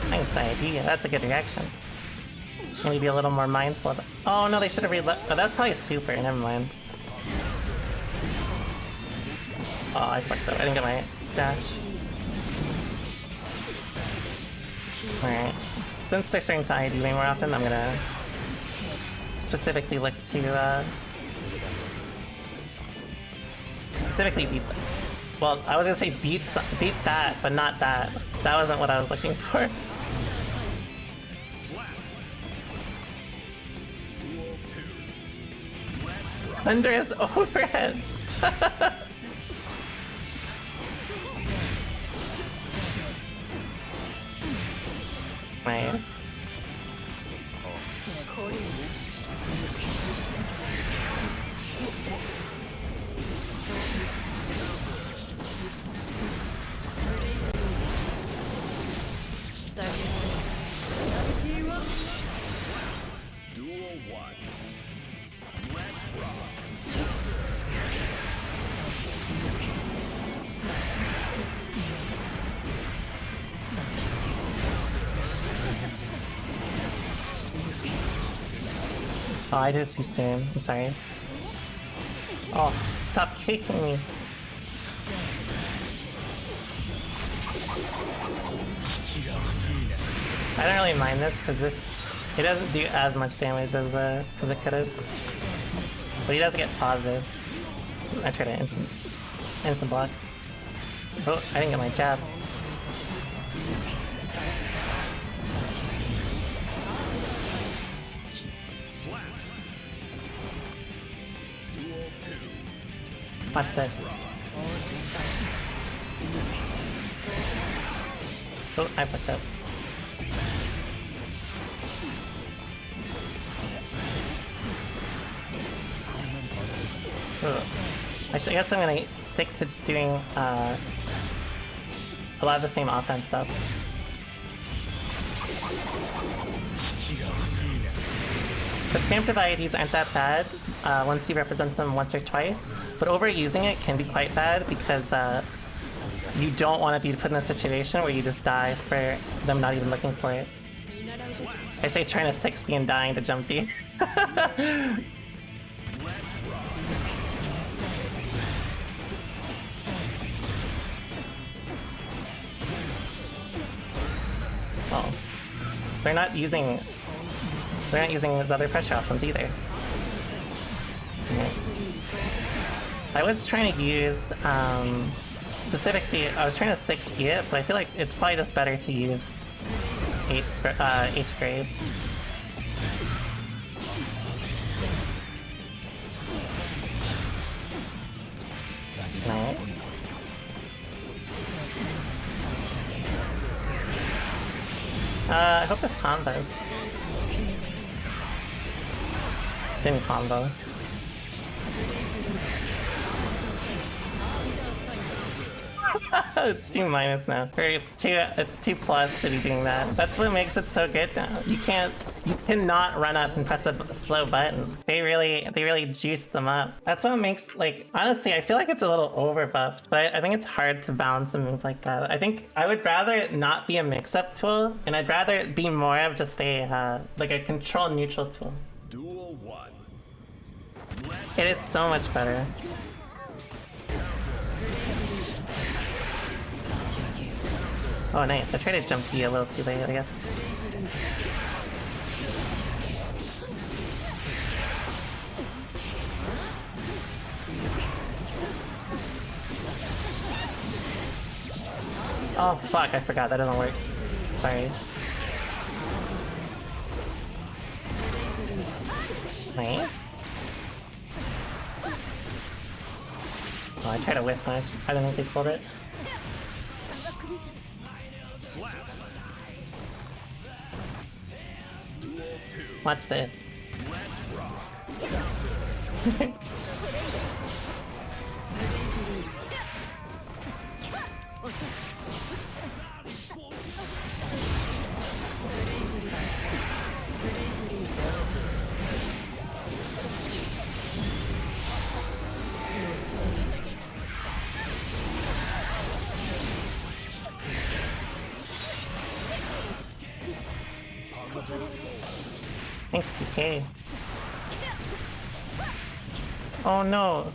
Nice idea. That's a good reaction. I need to be a little more mindful of it. Oh no, they should have relet. Oh, that's probably super. Never mind. Oh, I fucked up. I didn't get my dash. Alright. Since they're starting to ID way more often, I'm gonna specifically look to specifically beat them. Well, I was gonna say beat that, but not that. That wasn't what I was looking for. Thunderous overheads! Right. Duel 1. Let's rock. Oh, I did it too soon. I'm sorry. Oh, stop kicking me. I don't really mind this because it doesn't do as much damage as it could have. But he does get positive. I tried to instant block. Oh, I didn't get my jab. Watch that. Oh, I fucked up. Oh. I guess I'm gonna stick to just doing a lot of the same offense stuff. The preemptive IEDs aren't that bad once you represent them once or twice, but overusing it can be quite bad because you don't want to be put in a situation where you just die for them not even looking for it. I say trying to 6B and dying to jump D. Oh. They're not using those other pressure options either. Okay. I was trying to use specifically I was trying to 6B it, but I feel like it's probably just better to use H grade. No. I hope this combos. Didn't combo. It's 2 minus now. Or it's 2 plus to be doing that. That's what makes it so good now. You cannot run up and press a slow button. They really juice them up. That's what makes, like, honestly, I feel like it's a little overbuffed, but I think it's hard to balance a move like that. I think I would rather it not be a mix-up tool, and I'd rather it be more of just a, like a control neutral tool. Duel 1. It is so much better. Oh, nice. I tried to jump B a little too late, I guess. Oh, fuck. I forgot. That doesn't work. Sorry. Nice. Oh, I tried to whip punch. I don't think they pulled it. Watch this. Thanks, 2K. Oh no!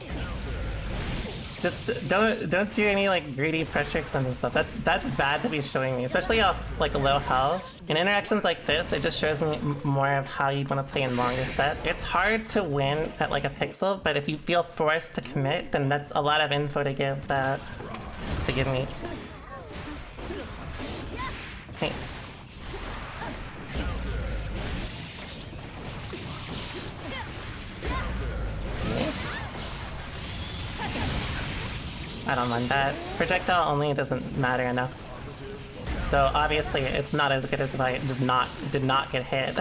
Just don't do any like greedy pressure extending stuff. That's bad to be showing me, especially off like low health. In interactions like this, it just shows me more of how you'd want to play in longer set. It's hard to win at like a pixel, but if you feel forced to commit, then that's a lot of info to give me. Thanks. I don't mind that. Projectile only doesn't matter enough. Though obviously it's not as good as if I just did not get hit.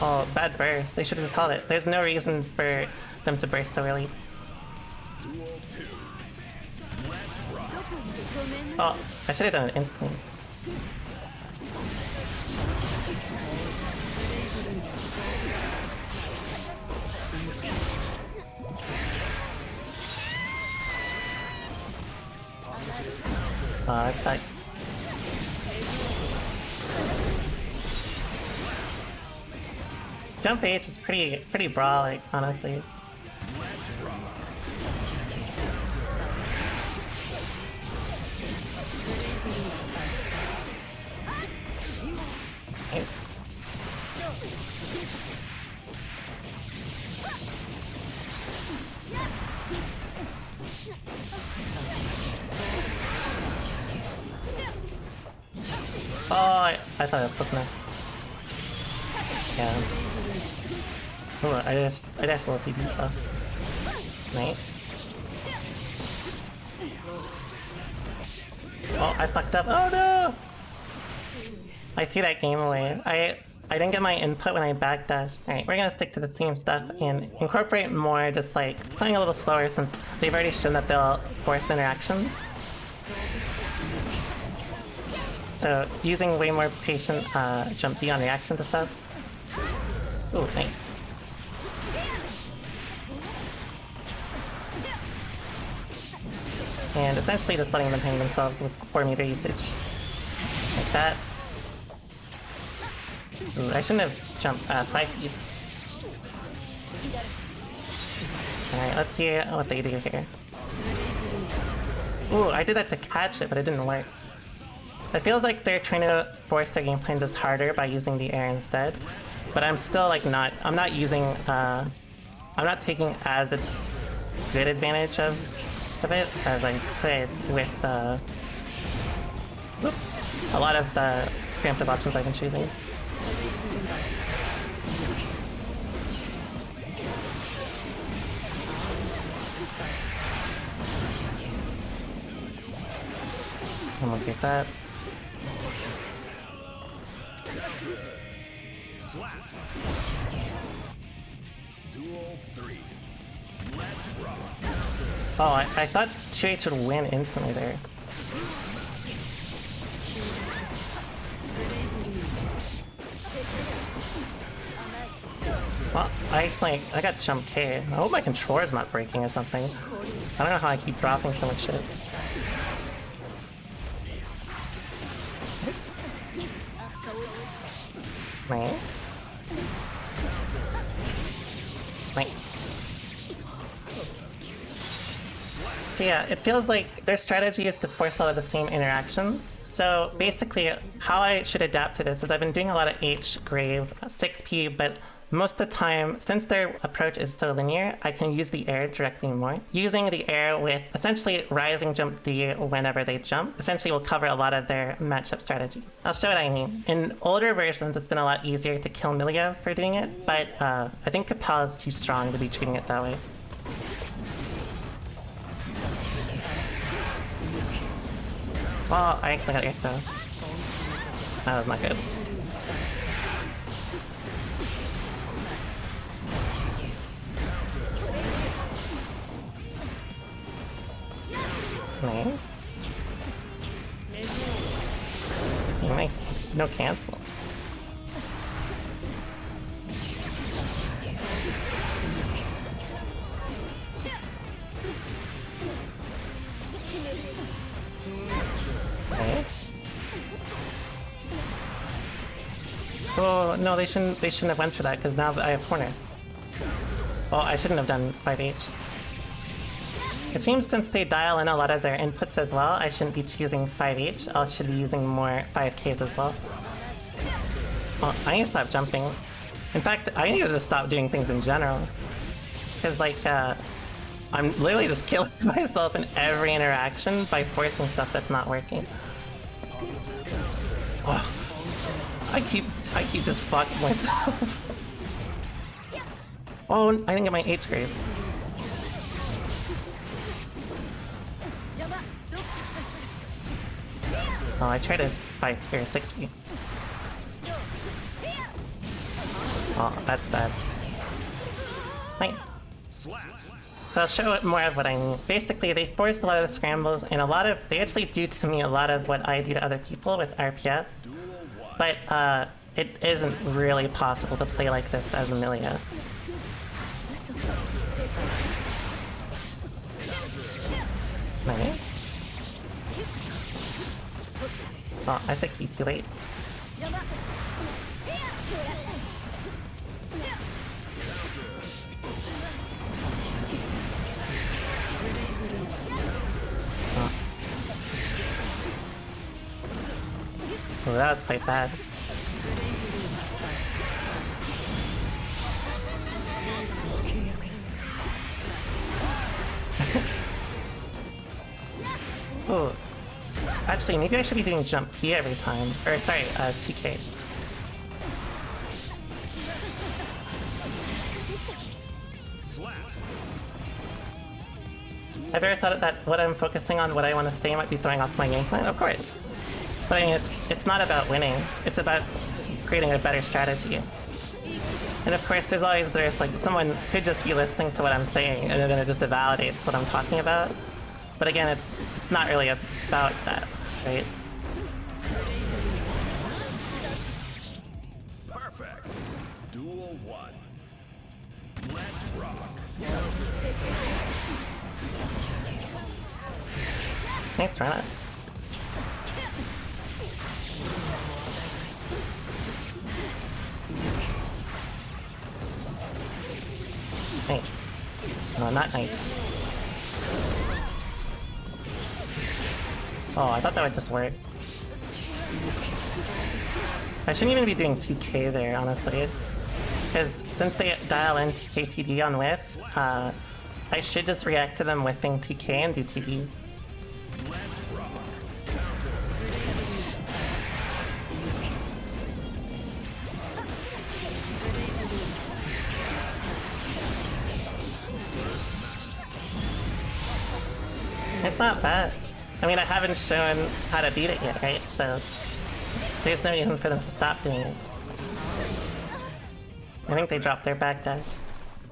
Oh, bad burst. They should have just held it. There's no reason for them to burst so early. Oh, I should have done it instantly. Oh, that sucks. Jump H is pretty brawly, honestly. Nice. Oh, I thought it was close enough. Yeah. Oh, I just a little too deep though. Nice. Oh, I fucked up. Oh no! I threw that game away. I didn't get my input when I backdashed. Alright, we're gonna stick to the same stuff and incorporate more just like playing a little slower since they've already shown that they'll force interactions. So using way more patient jump D on reaction to stuff. Ooh, nice. And essentially just letting them hang themselves with 4 meter usage. Like that. Ooh, I shouldn't have jumped 5 feet. Alright, let's see what they do here. Ooh, I did that to catch it, but it didn't work. It feels like they're trying to force their game plan just harder by using the air instead. But I'm still like I'm not using, I'm not taking as a good advantage of it as I could with, whoops, a lot of the preemptive options I've been choosing. I'm gonna get that. Duel 3. Let's rock. Oh, I thought 2H would win instantly there. Well, I got jump K. I hope my controller's not breaking or something. I don't know how I keep dropping so much shit. Nice. Nice. Yeah, it feels like their strategy is to force a lot of the same interactions. So basically, how I should adapt to this is I've been doing a lot of H, Grave, 6P, but most of the time, since their approach is so linear, I can use the air directly more. Using the air with essentially rising jump D whenever they jump, essentially will cover a lot of their matchup strategies. I'll show what I mean. In older versions, it's been a lot easier to kill Millia for doing it, but I think Capel is too strong to be treating it that way. Oh, I actually got hit though. That was not good. Nice. Nice. No cancel. Nice. Oh no, they shouldn't have went for that because now I have corner. Well, I shouldn't have done 5H. It seems since they dial in a lot of their inputs as well, I shouldn't be choosing 5H, I should be using more 5Ks as well. Well, I need to stop jumping. In fact, I need to stop doing things in general. Because, like, I'm literally just killing myself in every interaction by forcing stuff that's not working. Oh, I keep just fucking myself. Oh, I didn't get my H grade. Oh, I tried to 5 or 6 feet. Oh, that's bad. Nice. So I'll show it more of what I mean. Basically, they force a lot of the scrambles, and they actually do to me a lot of what I do to other people with RPS. But it isn't really possible to play like this as a Millia. Nice. Oh, I 6B too late. Oh, that was quite bad. Oh. Actually, maybe I should be doing jump P every time. Or, sorry, 2K. I've ever thought that what I'm focusing on, what I want to say, might be throwing off my game plan? Of course. But I mean, it's not about winning. It's about creating a better strategy. And of course, there's like someone could just be listening to what I'm saying, and then it just validates what I'm talking about. But again, it's not really about that, right? Perfect. Duel 1. Let's rock. Thanks, Rana. Nice. No, not nice. Oh, I thought that would just work. I shouldn't even be doing 2k there, honestly. Because since they dial in 2k TD on whiff, I should just react to them whiffing 2k and do TD. Let's rock. It's not bad. I mean, I haven't shown how to beat it yet, right? So there's no reason for them to stop doing it. I think they dropped their backdash.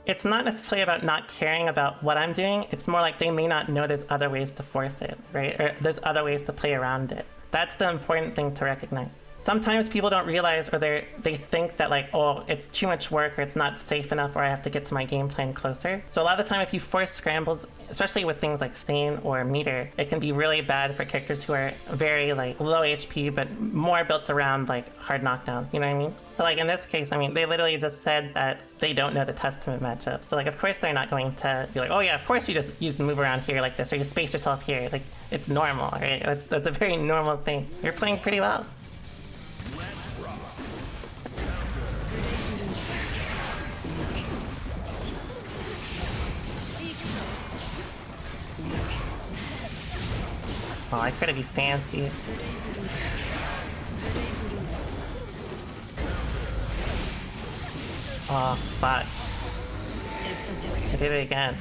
It's not necessarily about not caring about what I'm doing, it's more like they may not know there's other ways to force it, right? Or there's other ways to play around it. That's the important thing to recognize. Sometimes people don't realize, or they think that like, oh, it's too much work, or it's not safe enough, or I have to get to my game plan closer. So a lot of the time if you force scrambles, especially with things like Stain or Meter, it can be really bad for characters who are very like low HP, but more built around like hard knockdowns, you know what I mean? But like in this case, I mean, they literally just said that they don't know the Testament matchup. So like, of course they're not going to be like, oh yeah, of course you just move around here like this, or you space yourself here. Like, it's normal, right? That's a very normal thing. You're playing pretty well. Let's rock. Oh, I try to be fancy. Oh, fuck. I did it again.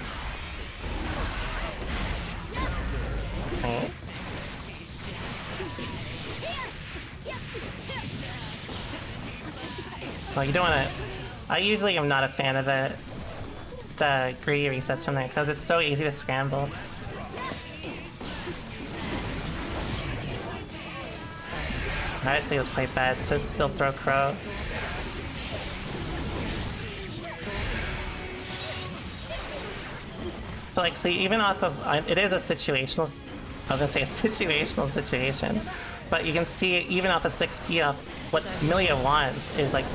Right. Well, you don't want to... I usually am not a fan of the greedy resets from there, because it's so easy to scramble. Honestly, it was quite bad to still throw Crow. So like, see, even off of, it is a situational, I was gonna say a situational situation, but you can see even off the 6p up, what Millia wants is like,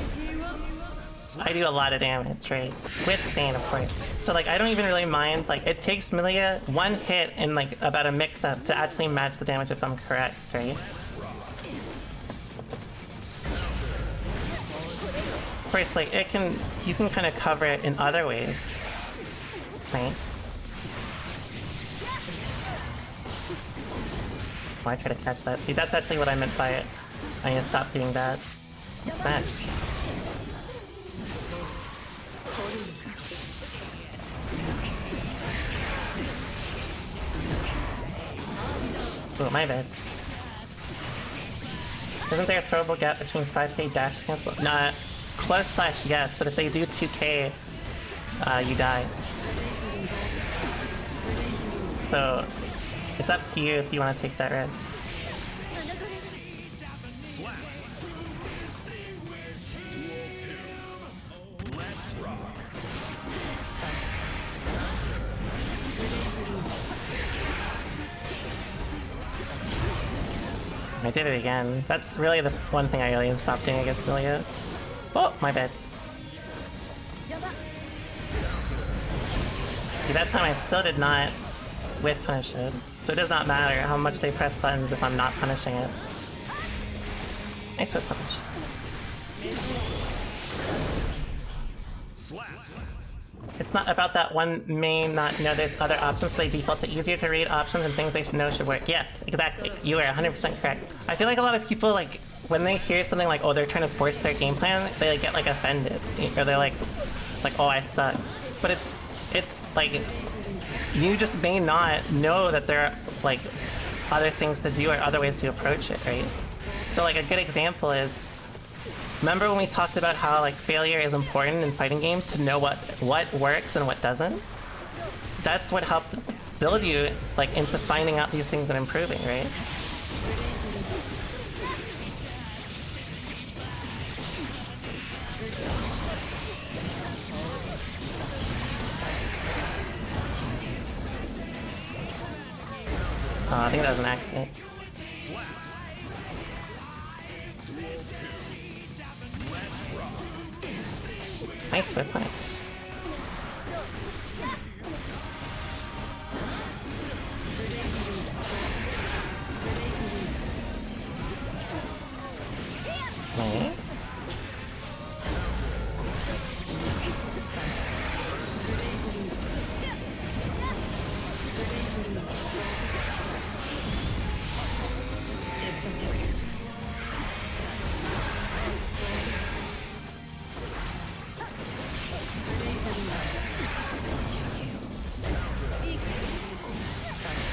I do a lot of damage, right? With Stain, of course. So like, I don't even really mind, like, it takes Millia one hit in like about a mix-up to actually match the damage if I'm correct, right? Of course, like, you can kind of cover it in other ways, right? Oh, I try to catch that. See, that's actually what I meant by it. I need to stop doing that. Smash. Oh, my bad. Isn't there a throwable gap between 5k dash cancel? Nah, close slash yes, but if they do 2k, you die. So, it's up to you if you want to take that risk. Slap. Duel 2. Let's rock. I did it again. That's really the one thing I really need to stop doing against Millia. Oh, my bad. See, that time I still did not whiff punish it. So it does not matter how much they press buttons if I'm not punishing it. Nice whiff punish. Slap. It's not about that one may not know there's other options, so they default to easier to read options and things they should know should work. Yes, exactly. You are 100% correct. I feel like a lot of people, like, when they hear something like, oh, they're trying to force their game plan, they like, get like offended. Or they're like, oh, I suck. But it's like, you just may not know that there are like other things to do or other ways to approach it, right? So like a good example is, remember when we talked about how like failure is important in fighting games to know what works and what doesn't? That's what helps build you like into finding out these things and improving, right? I think that was an accident. Nice whip punch. Nice.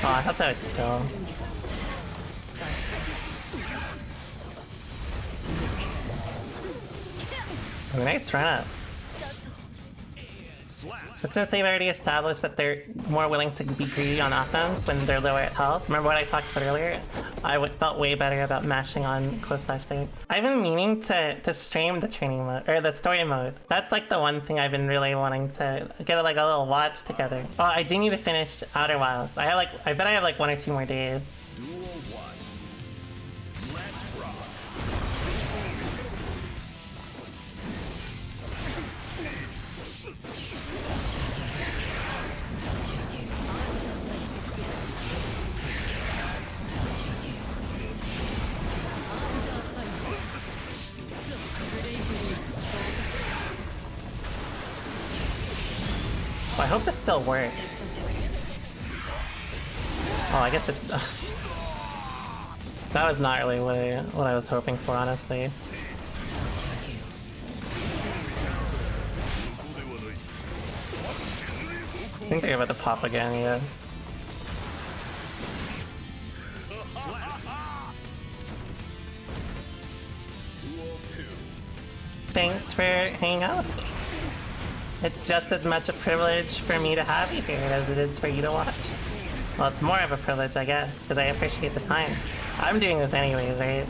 Oh, I thought that would kill. Oh, nice run up. But since they've already established that they're more willing to be greedy on offense when they're lower at health, remember what I talked about earlier? I felt way better about mashing on close slash state. I've been meaning to stream the training mode, or the story mode. That's like the one thing I've been really wanting to get like a little watch together. Oh, I do need to finish Outer Wilds. I bet I have like 1 or 2 more days. Duel 1. Let's rock. Oh, I hope this still works. Oh, I guess it... that was not really what I was hoping for, honestly. I think they're about to pop again, yeah. Duel 2. Thanks for hanging out with me. It's just as much a privilege for me to have you here as it is for you to watch. Well, it's more of a privilege, I guess, because I appreciate the time. I'm doing this anyways, right?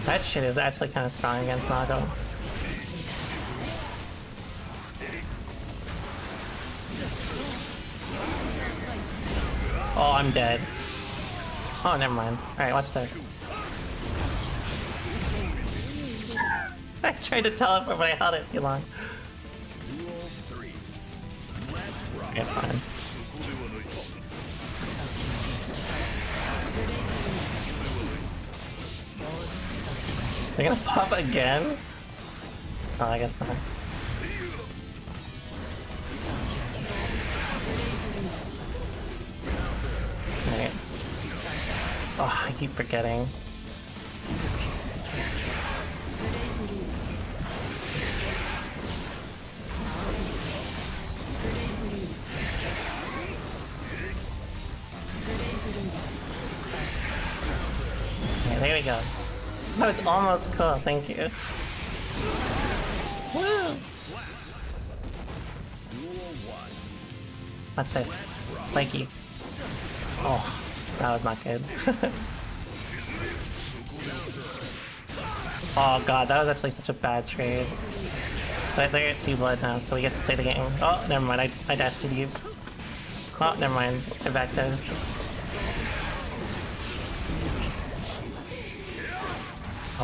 That shit is actually kind of strong against Nago. Oh, I'm dead. Oh, never mind. Alright, watch this. I tried to teleport, but I held it too long. Duel 3. Let's rock. Okay, fine. They're gonna pop again? Oh, I guess not. Alright. Oh, I keep forgetting. Okay, there we go. That was almost cool, thank you. Woo! Duel 1. What's this? Flanky. Oh, that was not good. Oh god, that was actually such a bad trade. But they're at 2 blood now, so we get to play the game. Oh, never mind, I dashed too deep. Oh, never mind, I backdosed.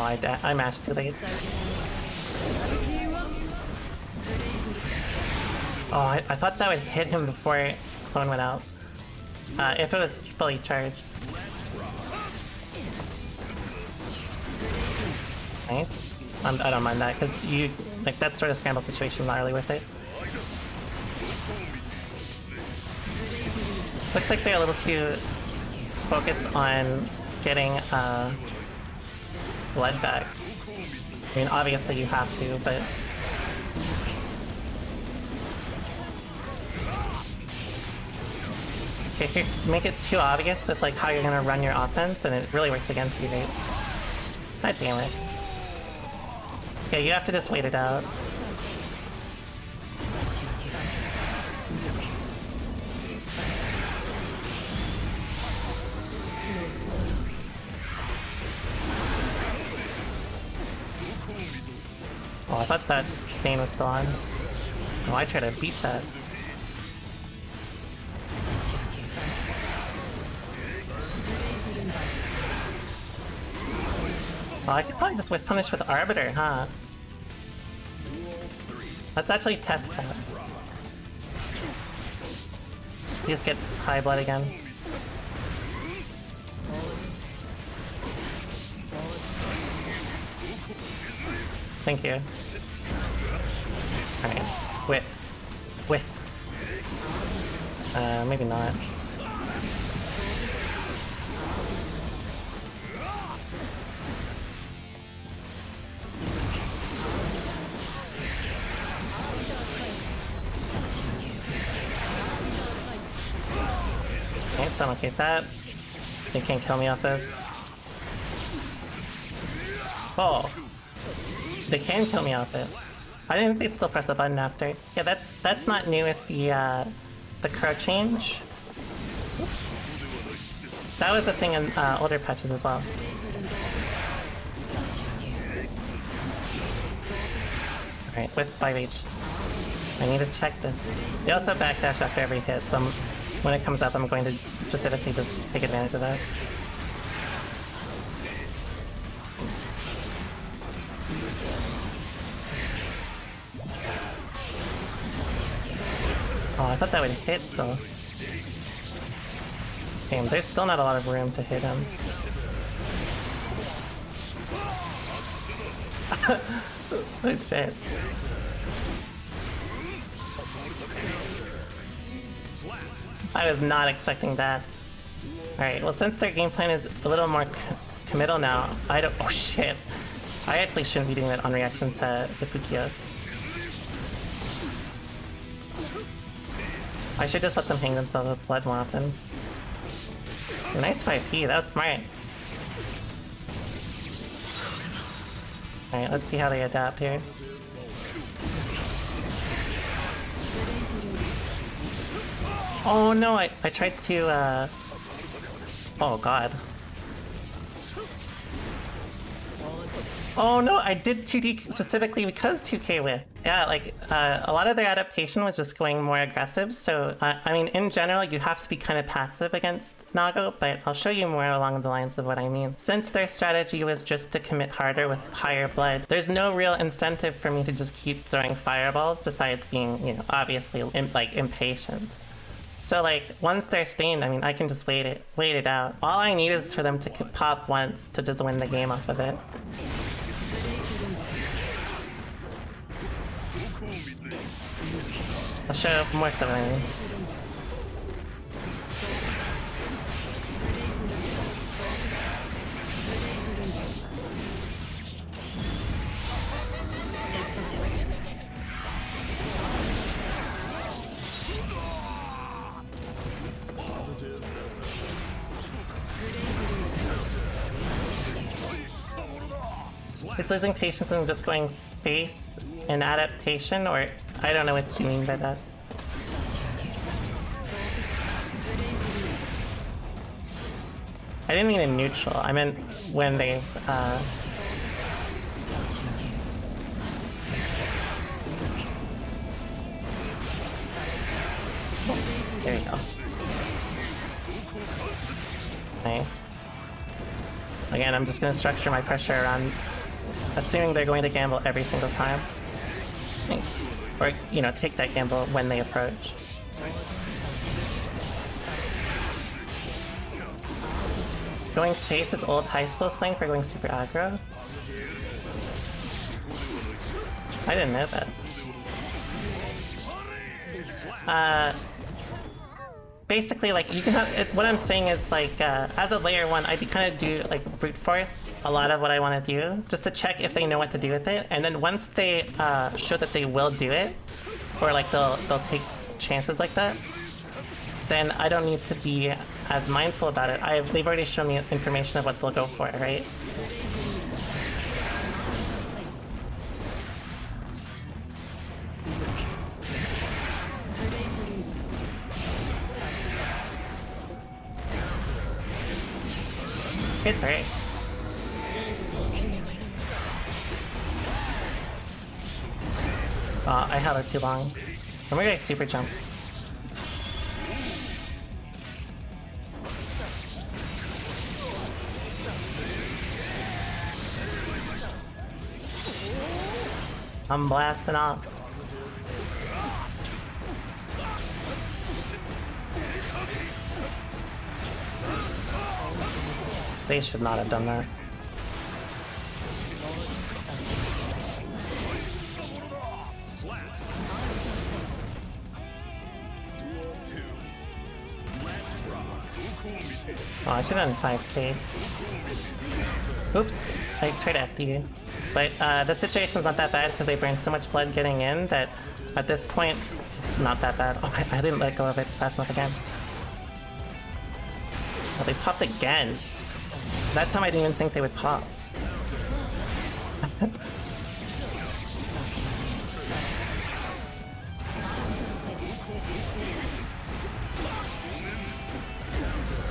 Oh, I mashed too late. Oh, I thought that would hit him before Clone went out. If it was fully charged. Nice. I don't mind that, because Like, that sort of scramble situation is not really worth it. Looks like they're a little too focused on getting blood back. I mean, obviously you have to, but... Okay, if you make it too obvious with like how you're gonna run your offense, then it really works against you, right? God damn it. Yeah, you have to just wait it out. Oh, I thought that stain was still on. Oh, I tried to beat that. Well, I could probably just punish with Arbiter, huh? Let's actually test that. You just get high blood again. Thank you. Alright. With. Maybe not. Okay, so okay, that. They can't kill me off this. Oh. They can kill me off it. I didn't think they'd still press the button after. Yeah, that's not new with the crow change. Oops. That was the thing in older patches as well. Alright, with 5H. I need to check this. They also backdash after every hit, so when it comes up I'm going to specifically just take advantage of that. Oh, I thought that would hit still. Damn, there's still not a lot of room to hit him. Oh shit. I was not expecting that. Alright, well since their game plan is a little more committal now, I don't- oh shit. I actually shouldn't be doing that on reaction to Fukia. I should just let them hang themselves with blood more often. A nice 5P, that was smart. Alright, let's see how they adapt here. Oh no, I tried to, oh god. Oh no, I did 2D specifically because 2K whip. Yeah, like, a lot of their adaptation was just going more aggressive, so, I mean, in general, you have to be kind of passive against Nago, but I'll show you more along the lines of what I mean. Since their strategy was just to commit harder with higher blood, there's no real incentive for me to just keep throwing fireballs, besides being, you know, obviously, impatient. So, like, once they're stained, I mean, I can just wait it out. All I need is for them to pop once to just win the game off of it. I'll show more stuff. Is losing patience and just going face in adaptation, or I don't know what you mean by that. I didn't mean in neutral, I meant when they've there you go. Nice. Again, I'm just gonna structure my pressure around assuming they're going to gamble every single time. Nice. Or, you know, take that gamble when they approach. Going face is old high school slang for going super aggro. I didn't know that. Basically, like, you can have what I'm saying is, like, as a layer 1, I'd be kind of do, like, brute force a lot of what I want to do, just to check if they know what to do with it, and then once they show that they will do it, or, like, they'll take chances like that, then I don't need to be as mindful about it. They've already shown me information of what they'll go for, right? Hit right. I held it too long. I'm gonna super jump. I'm blasting off. They should not have done that. Oh, I should have done 5k. Oops, I tried to FD you. But the situation's not that bad because they burned so much blood getting in that at this point, it's not that bad. Oh, I didn't let go of it fast enough again. Oh, they popped again. That time I didn't even think they would pop.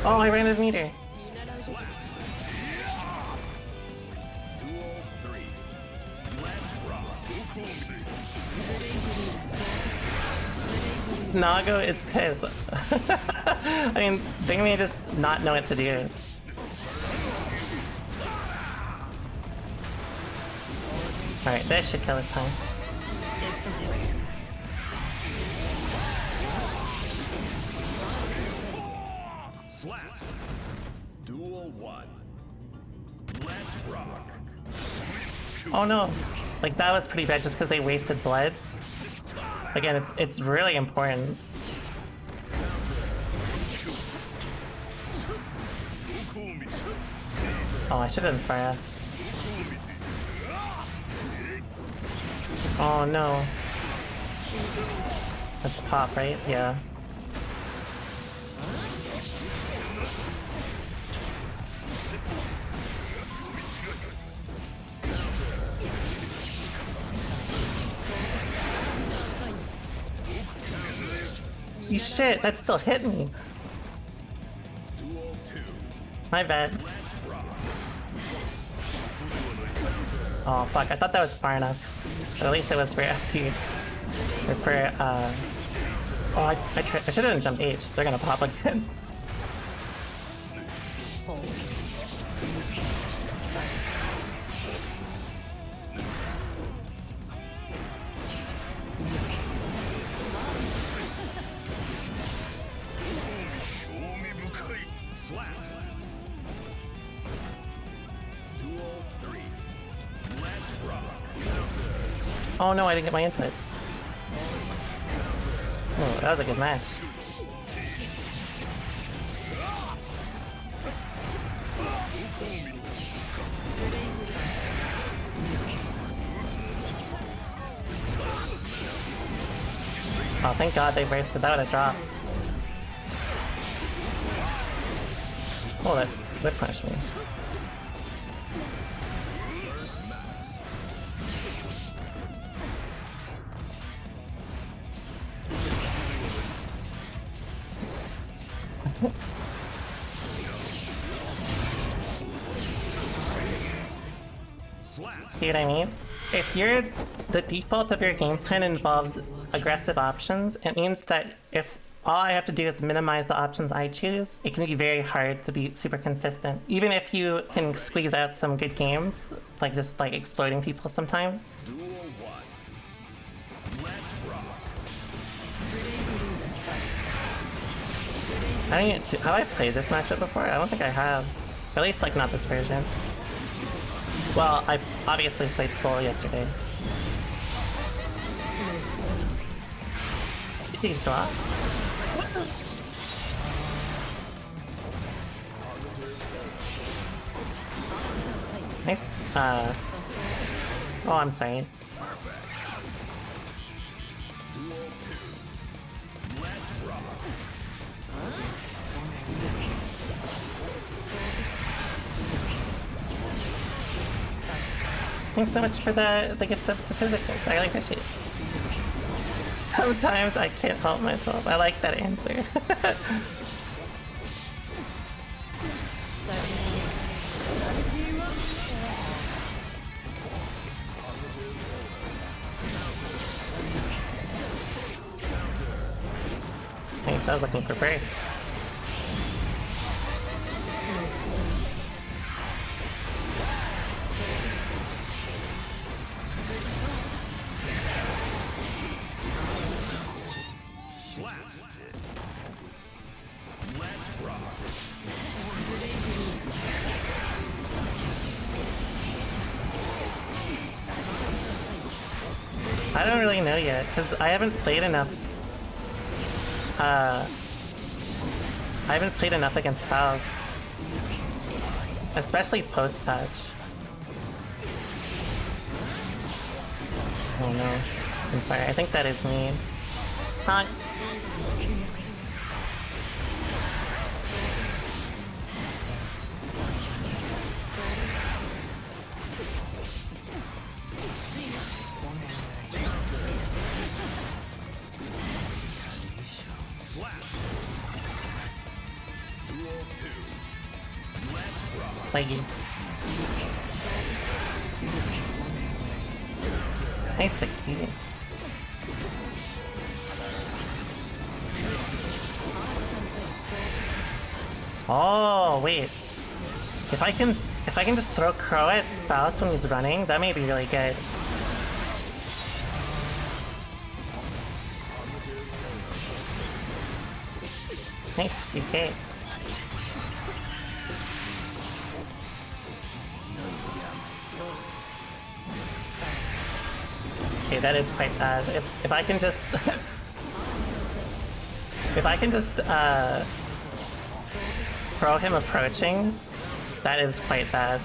Oh, I ran out of meter. Nago is pissed. I mean, they may just not know what to do. Alright, that should kill this time. Slap. Duel 1. Let's rock. Oh no! Like, that was pretty bad just because they wasted blood. Again, it's really important. Oh, I should have done fast. Oh no. That's pop, right? Yeah. You shit, that still hit me. My bad. Oh fuck, I thought that was far enough. But at least it was for FP. Or for, oh, I should have jumped H. They're gonna pop again. Oh no, I didn't get my input. Oh, that was a good match. Oh, thank God they bursted. That would have dropped. Oh, that punished me. See what I mean? If the default of your game plan involves aggressive options, it means that if all I have to do is minimize the options I choose, it can be very hard to be super consistent. Even if you can squeeze out some good games, like just like exploding people sometimes. Duel 1. Let's rock. Have I played this matchup before? I don't think I have. Or at least like not this version. Well, I obviously played Soul yesterday. Please drop. Nice, oh, I'm sorry. Duel 2. Let's rock. Thanks so much for the gift subs to physicals. I really appreciate it. Sometimes I can't help myself. I like that answer. Thanks, I was looking for birds. Slap. Let's rock. I don't really know yet, because I haven't played enough. I haven't played enough against Faust. Especially post-patch. Oh no. I'm sorry, I think that is me. Huh? Slap. Duel 2. Let's rock. Leggy. Nice 6 speed. Oh wait. If I can just throw Crow at Faust when he's running, that may be really good. Nice 2K. Okay, that is quite bad. If I can just if I can just throw him approaching, that is quite bad.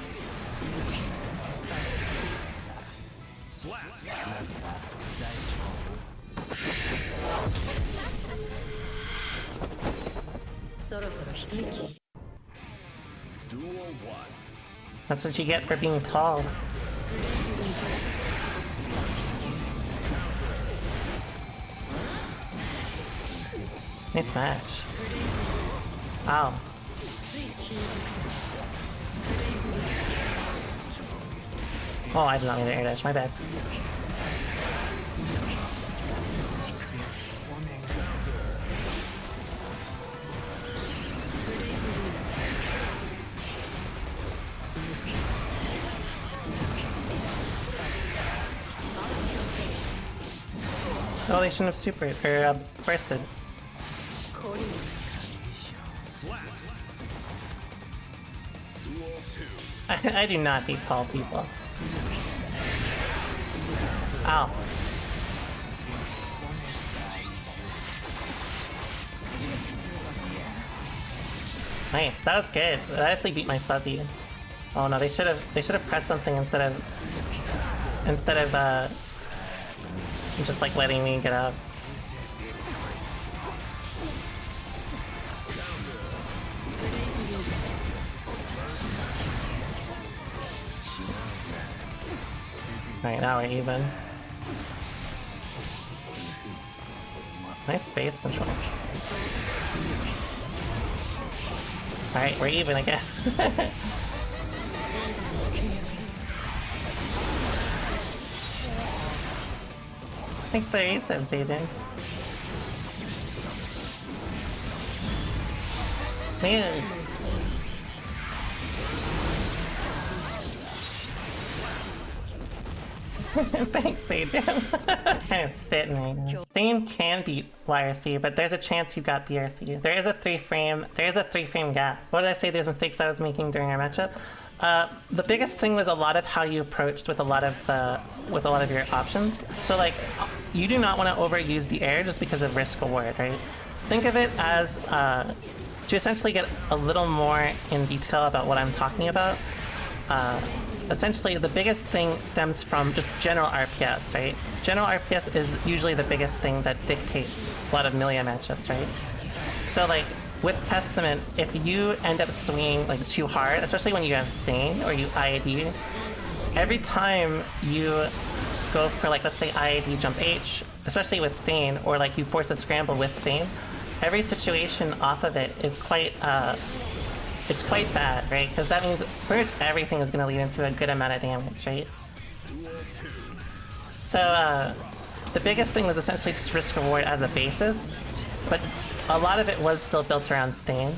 Slap. Duel 1. That's what you get for being tall. Nice match. Ow. Oh, I did not mean to air dash, my bad. Oh, they shouldn't have super or bursted. Slap. Duel 2. I do not beat tall people. Ow. Nice, that was good. That actually beat my fuzzy. Oh no, they should have pressed something instead of just like letting me get up. Alright, now we're even. Nice space control. Alright, we're even again. Thanks for the resubs, Agent. Man. Thanks, Agent. Kind of spitting right now. Theme can beat YRC, but there's a chance you got BRC. There is a three frame gap. What did I say? There's mistakes I was making during our matchup. The biggest thing was a lot of how you approached with a lot of your options. So like, you do not want to overuse the air just because of risk reward, right? Think of it as to essentially get a little more in detail about what I'm talking about. Essentially, the biggest thing stems from just general RPS, right? General RPS is usually the biggest thing that dictates a lot of Millia matchups, right? So like, with Testament, if you end up swinging like too hard, especially when you have Stain or you IAD, every time you go for like, let's say IAD jump H, especially with Stain, or like you force a scramble with Stain, every situation off of it is quite, it's quite bad, right? Because that means pretty much everything is going to lead into a good amount of damage, right? So the biggest thing was essentially just risk reward as a basis, but a lot of it was still built around Stain.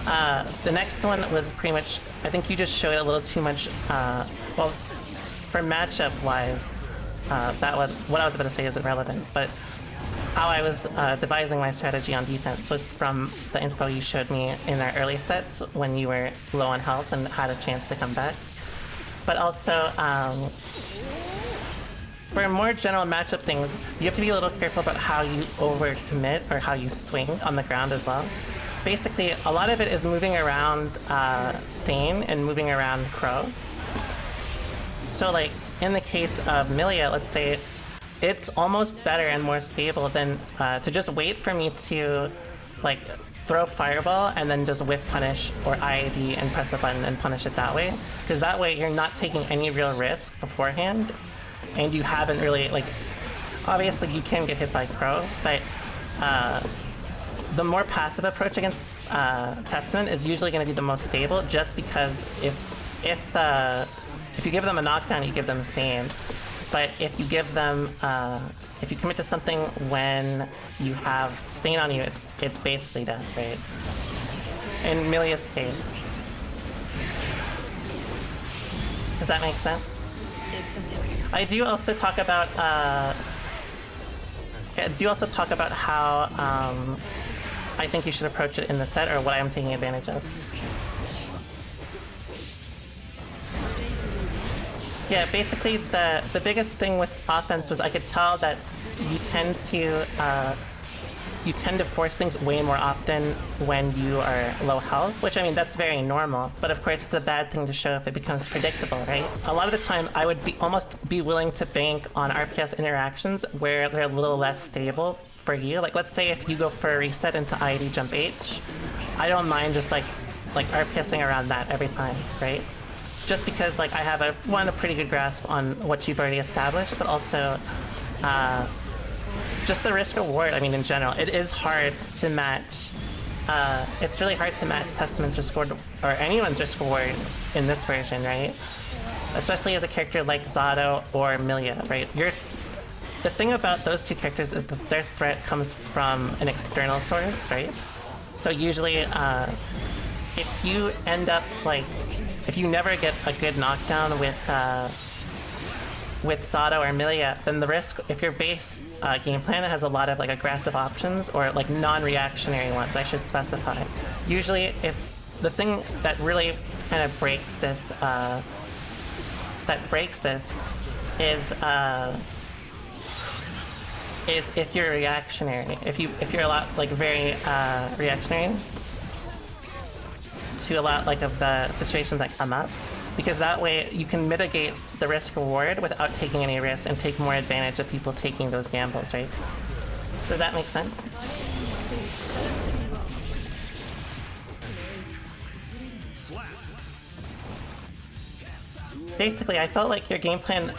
The next one was pretty much, I think you just showed a little too much, well, for matchup wise, that was, what I was about to say isn't relevant, but how I was devising my strategy on defense was from the info you showed me in our early sets when you were low on health and had a chance to come back. But also, for more general matchup things, you have to be a little careful about how you overcommit or how you swing on the ground as well. Basically, a lot of it is moving around Stain and moving around Crow. So like, in the case of Millia, let's say, it's almost better and more stable than to just wait for me to like throw Fireball and then just whiff punish or IAD and press a button and punish it that way. Because that way you're not taking any real risk beforehand. And you haven't really, like, obviously you can get hit by Crow, but the more passive approach against Testament is usually going to be the most stable, just because if you give them a knockdown, you give them a Stain. But if you give them, if you commit to something when you have Stain on you, it's basically death, right? In Millia's case. Does that make sense? I do also talk about how I think you should approach it in the set, or what I'm taking advantage of. Yeah, basically the biggest thing with offense was I could tell that you tend to force things way more often when you are low health, which I mean, that's very normal, but of course it's a bad thing to show if it becomes predictable, right? A lot of the time I would almost be willing to bank on RPS interactions where they're a little less stable for you. Like, let's say if you go for a reset into IAD jump H, I don't mind just like RPSing around that every time, right? Just because like I have a pretty good grasp on what you've already established, but also just the risk reward. I mean, in general, it is hard to match. It's really hard to match Testament's risk reward or anyone's risk reward in this version, right? Especially as a character like Zato or Millia, right? The thing about those two characters is that their threat comes from an external source, right? So usually, if you end up like, if you never get a good knockdown with Zato or Millia, then the risk, if your base game plan has a lot of like aggressive options or like non-reactionary ones, I should specify. Usually, if the thing that really kind of breaks this, is if you're reactionary. If you're a lot like very reactionary to a lot like of the situations that come up, because that way you can mitigate the risk reward without taking any risk and take more advantage of people taking those gambles, right? Does that make sense? Basically, I felt like your game plan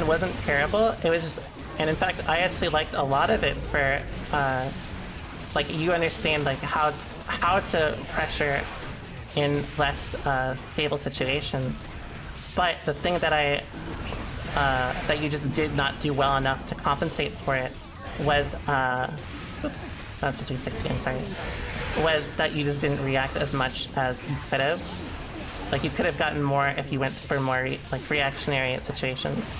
wasn't terrible. It was just, and in fact, I actually liked a lot of it for like you understand like how to pressure in less stable situations. But the thing that that you just did not do well enough to compensate for it was oops, that's supposed to be 60, I'm sorry. Was that you just didn't react as much as you could have. Like you could have gotten more if you went for more like reactionary situations.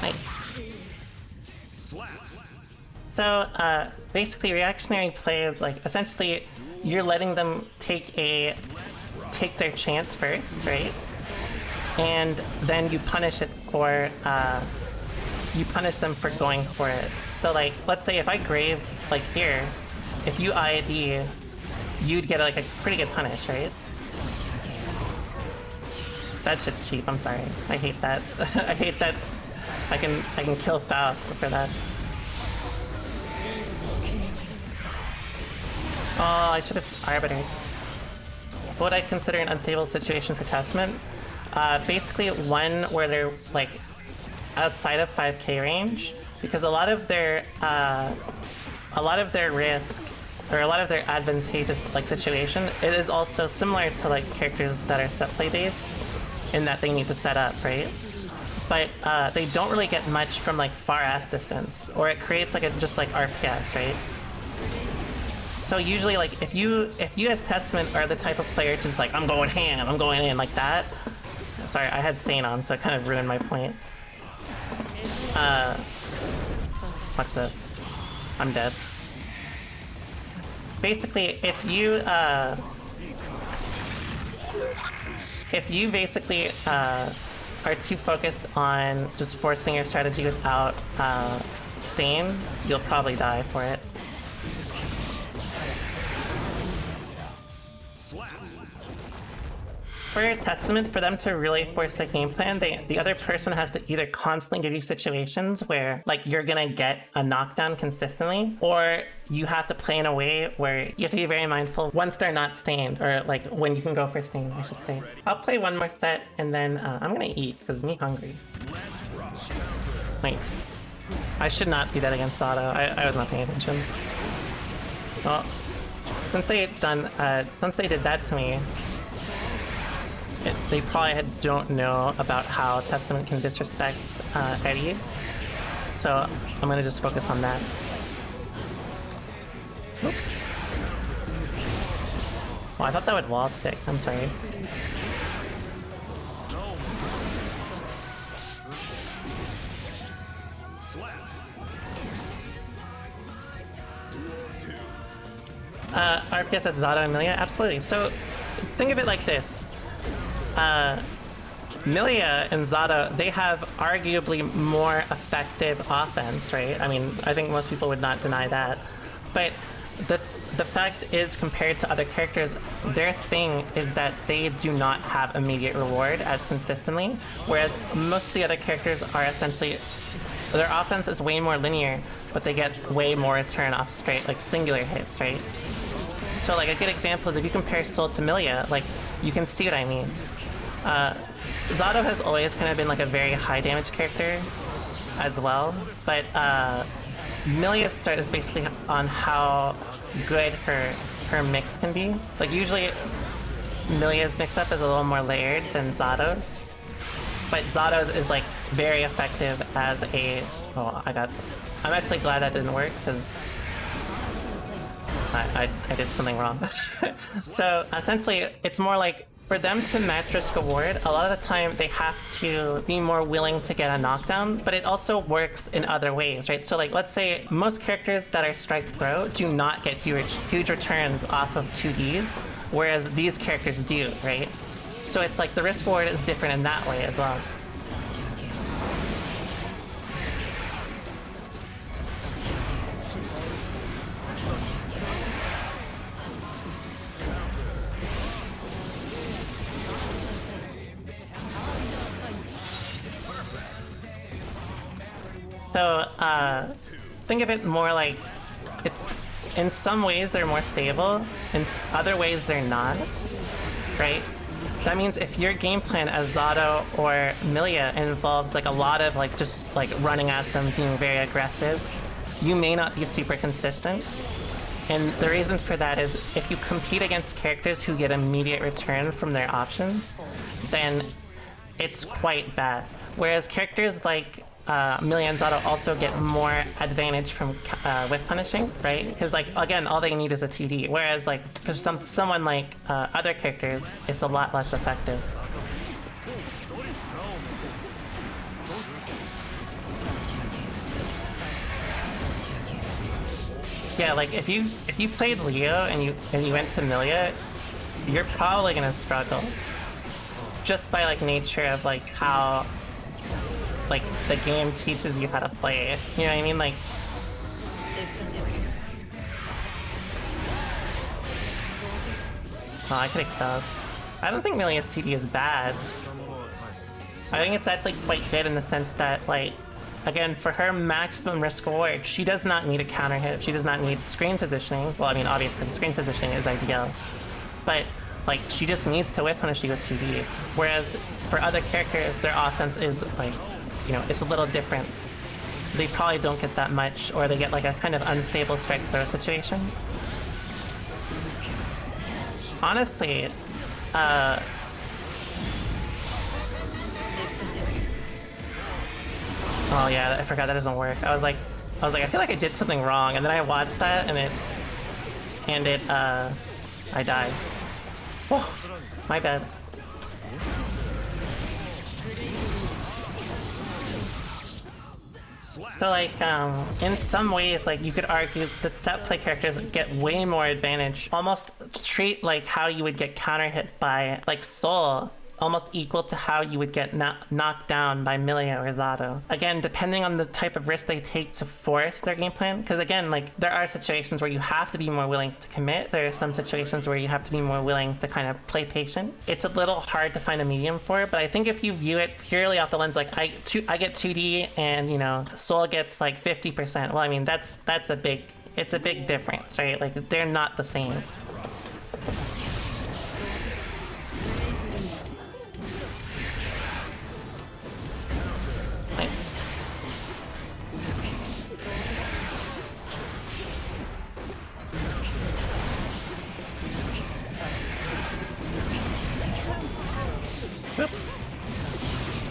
Nice. So basically, reactionary play is like essentially you're letting them take their chance first, right? And then you punish them for going for it. So like, let's say if I graved like here, if you ID, you'd get like a pretty good punish, right? That shit's cheap. I'm sorry. I hate that. I hate that. I can kill Faust for that. Oh, I should have arbitered. What would I consider an unstable situation for Testament? Basically one where they're like outside of 5k range, because a lot of their risk or a lot of their advantageous like situation, it is also similar to like characters that are set play based in that they need to set up, right? But they don't really get much from like far ass distance, or it creates like a just like RPS, right? So usually like if you as Testament are the type of player just like I'm going ham, I'm going in like that. Sorry, I had stain on, so it kind of ruined my point. Watch that. I'm dead. Basically, if you basically are too focused on just forcing your strategy without stain, you'll probably die for it. For Testament, for them to really force their game plan, the other person has to either constantly give you situations where like you're gonna get a knockdown consistently, or you have to play in a way where you have to be very mindful once they're not stained, or like when you can go for stain, I should say. I'll play one more set and then I'm gonna eat because me hungry. Nice. I should not be that against Auto. I was not paying attention. Well, since they did that to me, they probably don't know about how Testament can disrespect Eddie, so I'm gonna just focus on that. Oops. Oh, I thought that would wall stick. I'm sorry. RPS as Zato and Millia? Absolutely. So think of it like this. Millia and Zato, they have arguably more effective offense, right? I mean, I think most people would not deny that. But the fact is, compared to other characters, their thing is that they do not have immediate reward as consistently, whereas most of the other characters are essentially, their offense is way more linear, but they get way more return off straight, like singular hits, right? So like a good example is if you compare Soul to Millia, like you can see what I mean. Zato has always kind of been like a very high damage character as well, but Millia's start is basically on how good her mix can be. Like usually Millia's mix-up is a little more layered than Zato's, but Zato's is like very effective as a... Oh, I'm actually glad that didn't work, because I did something wrong. So essentially, it's more like for them to match risk reward, a lot of the time they have to be more willing to get a knockdown, but it also works in other ways, right? So like, let's say most characters that are strike throw do not get huge returns off of 2Ds, whereas these characters do, right? So it's like the risk reward is different in that way as well. So, think of it more like it's, in some ways they're more stable, in other ways they're not, right? That means if your game plan as Zato or Millia involves like a lot of like just like running at them, being very aggressive, you may not be super consistent. And the reason for that is if you compete against characters who get immediate return from their options, then it's quite bad. Whereas characters like Millia and Zato also get more advantage from whiff punishing, right? Because like again, all they need is a 2D. Whereas like for someone like other characters, it's a lot less effective. Yeah, like if you played Leo and you went to Millia, you're probably gonna struggle. Just by like nature of like how like the game teaches you how to play it. You know what I mean? Like oh, I could have killed. I don't think Millia's TD is bad. I think it's actually quite good in the sense that, like, again, for her maximum risk reward, she does not need a counter hit. She does not need screen positioning. Well, I mean, obviously, screen positioning is ideal. But, like, she just needs to whip punish you with 2D. Whereas for other characters, their offense is, like, you know, it's a little different. They probably don't get that much, or they get, like, a kind of unstable strike throw situation. Honestly, oh yeah, I forgot that doesn't work. I was like, I feel like I did something wrong, and then I watched that, and I died. Oh, my bad. So like, in some ways, like you could argue the set play characters get way more advantage. Almost treat like how you would get counter hit by like Soul, almost equal to how you would get knocked down by Millia or Zato. Again, depending on the type of risk they take to force their game plan, because again, like there are situations where you have to be more willing to commit. There are some situations where you have to be more willing to kind of play patient. It's a little hard to find a medium for it, but I think if you view it purely off the lens, like I get 2D and you know Soul gets like 50%. Well, I mean that's a big difference, right? Like they're not the same. Oops.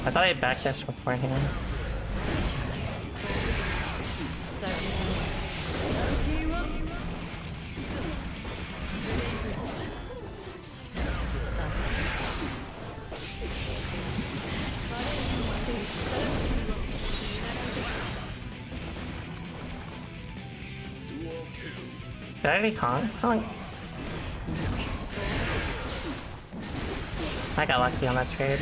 I thought I backdashed beforehand. Did I already honk? I got lucky on that trade.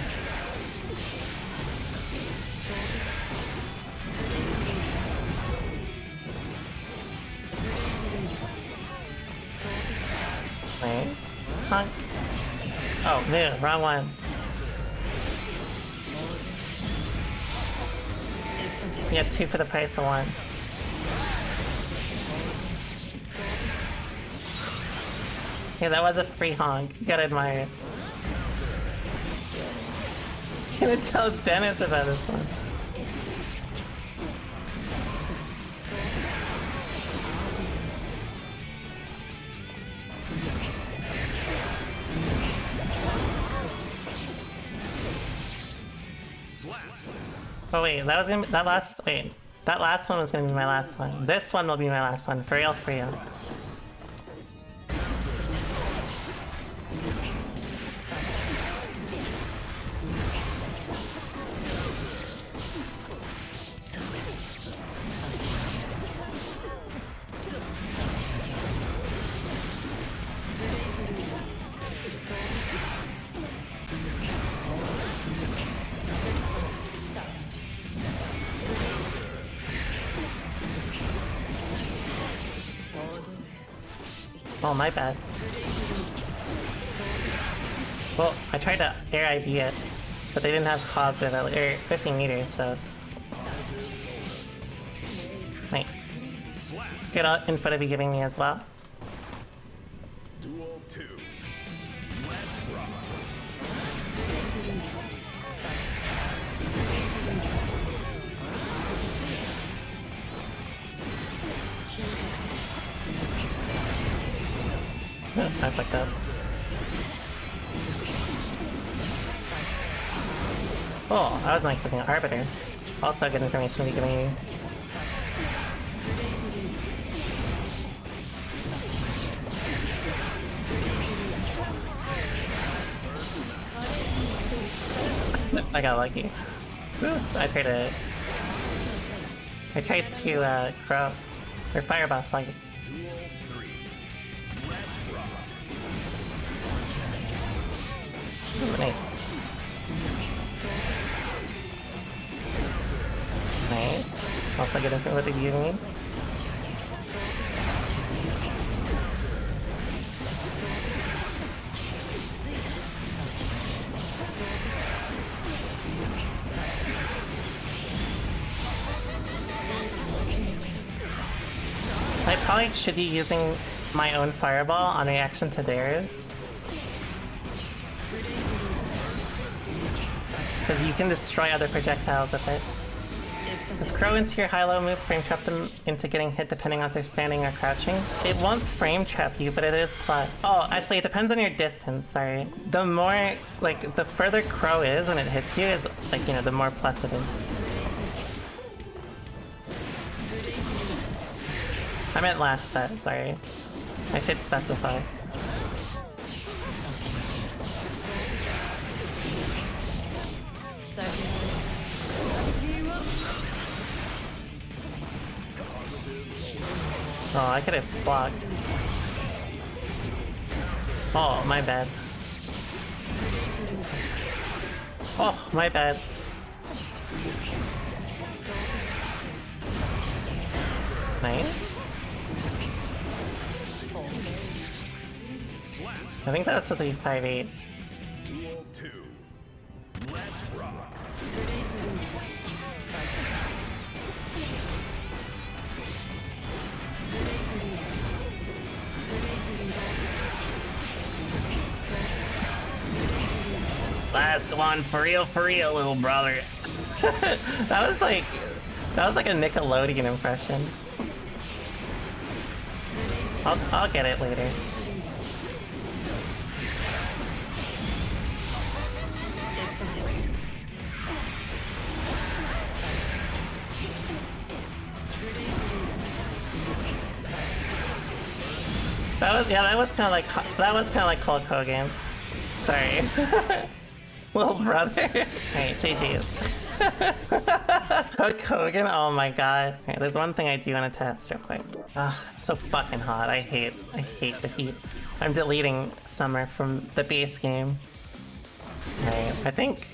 Wait. Honk. Oh, no, wrong one. You get 2 for the price of 1. Yeah, that was a free honk. You gotta admire it. Gonna tell Dennis about this one. Oh wait, that was gonna be that last. Wait, that last one was gonna be my last one. This one will be my last one. For real, for real. Oh, my bad. Well, I tried to air IB it, but they didn't have positive at 50 meters, so... Nice. Good info to be giving me as well. Duel 2. Let's rock. I fucked up. Oh, I was not expecting an Arbiter. Also good information to be giving you. I got lucky. Oops, I tried to crow or Fireball like Duel 3. Let's rock. Nice. Nice. Also get a what did you mean? I probably should be using my own fireball on reaction to theirs. Because you can destroy other projectiles with it. Does Crow into your high-low move frame trap them into getting hit depending on if they're standing or crouching? It won't frame trap you, but it is plus. Oh, actually it depends on your distance, sorry. The more, like, the further Crow is when it hits you is, like, you know, the more plus it is. I meant last set, sorry. I should specify. Oh, I could have blocked. Oh, my bad. Oh, my bad. Nice. I think that was supposed to be 5-8. Duel 2. Let's rock. Last one, for real, little brother. that was like a Nickelodeon impression. I'll get it later. That was kind of like Hulk Hogan. Sorry. Little brother. Alright, GG's. Hulk Hogan, oh my god. Alright, there's one thing I do want to test real quick. Ah, it's so fucking hot. I hate the heat. I'm deleting summer from the base game. Alright, I think...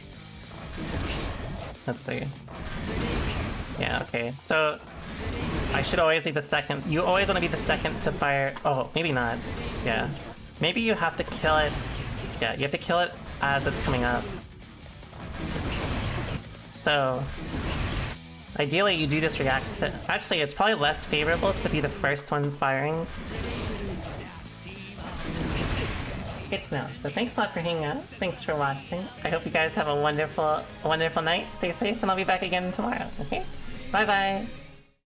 Let's see. Yeah, okay. So, I should always be the second. You always want to be the second to fire. Oh, maybe not. Yeah. Maybe you have to kill it. Yeah, you have to kill it as it's coming up. So, ideally you do just react to... Actually, it's probably less favorable to be the first one firing. Good to know. So thanks a lot for hanging out. Thanks for watching. I hope you guys have a wonderful night. Stay safe, and I'll be back again tomorrow, okay? Bye-bye!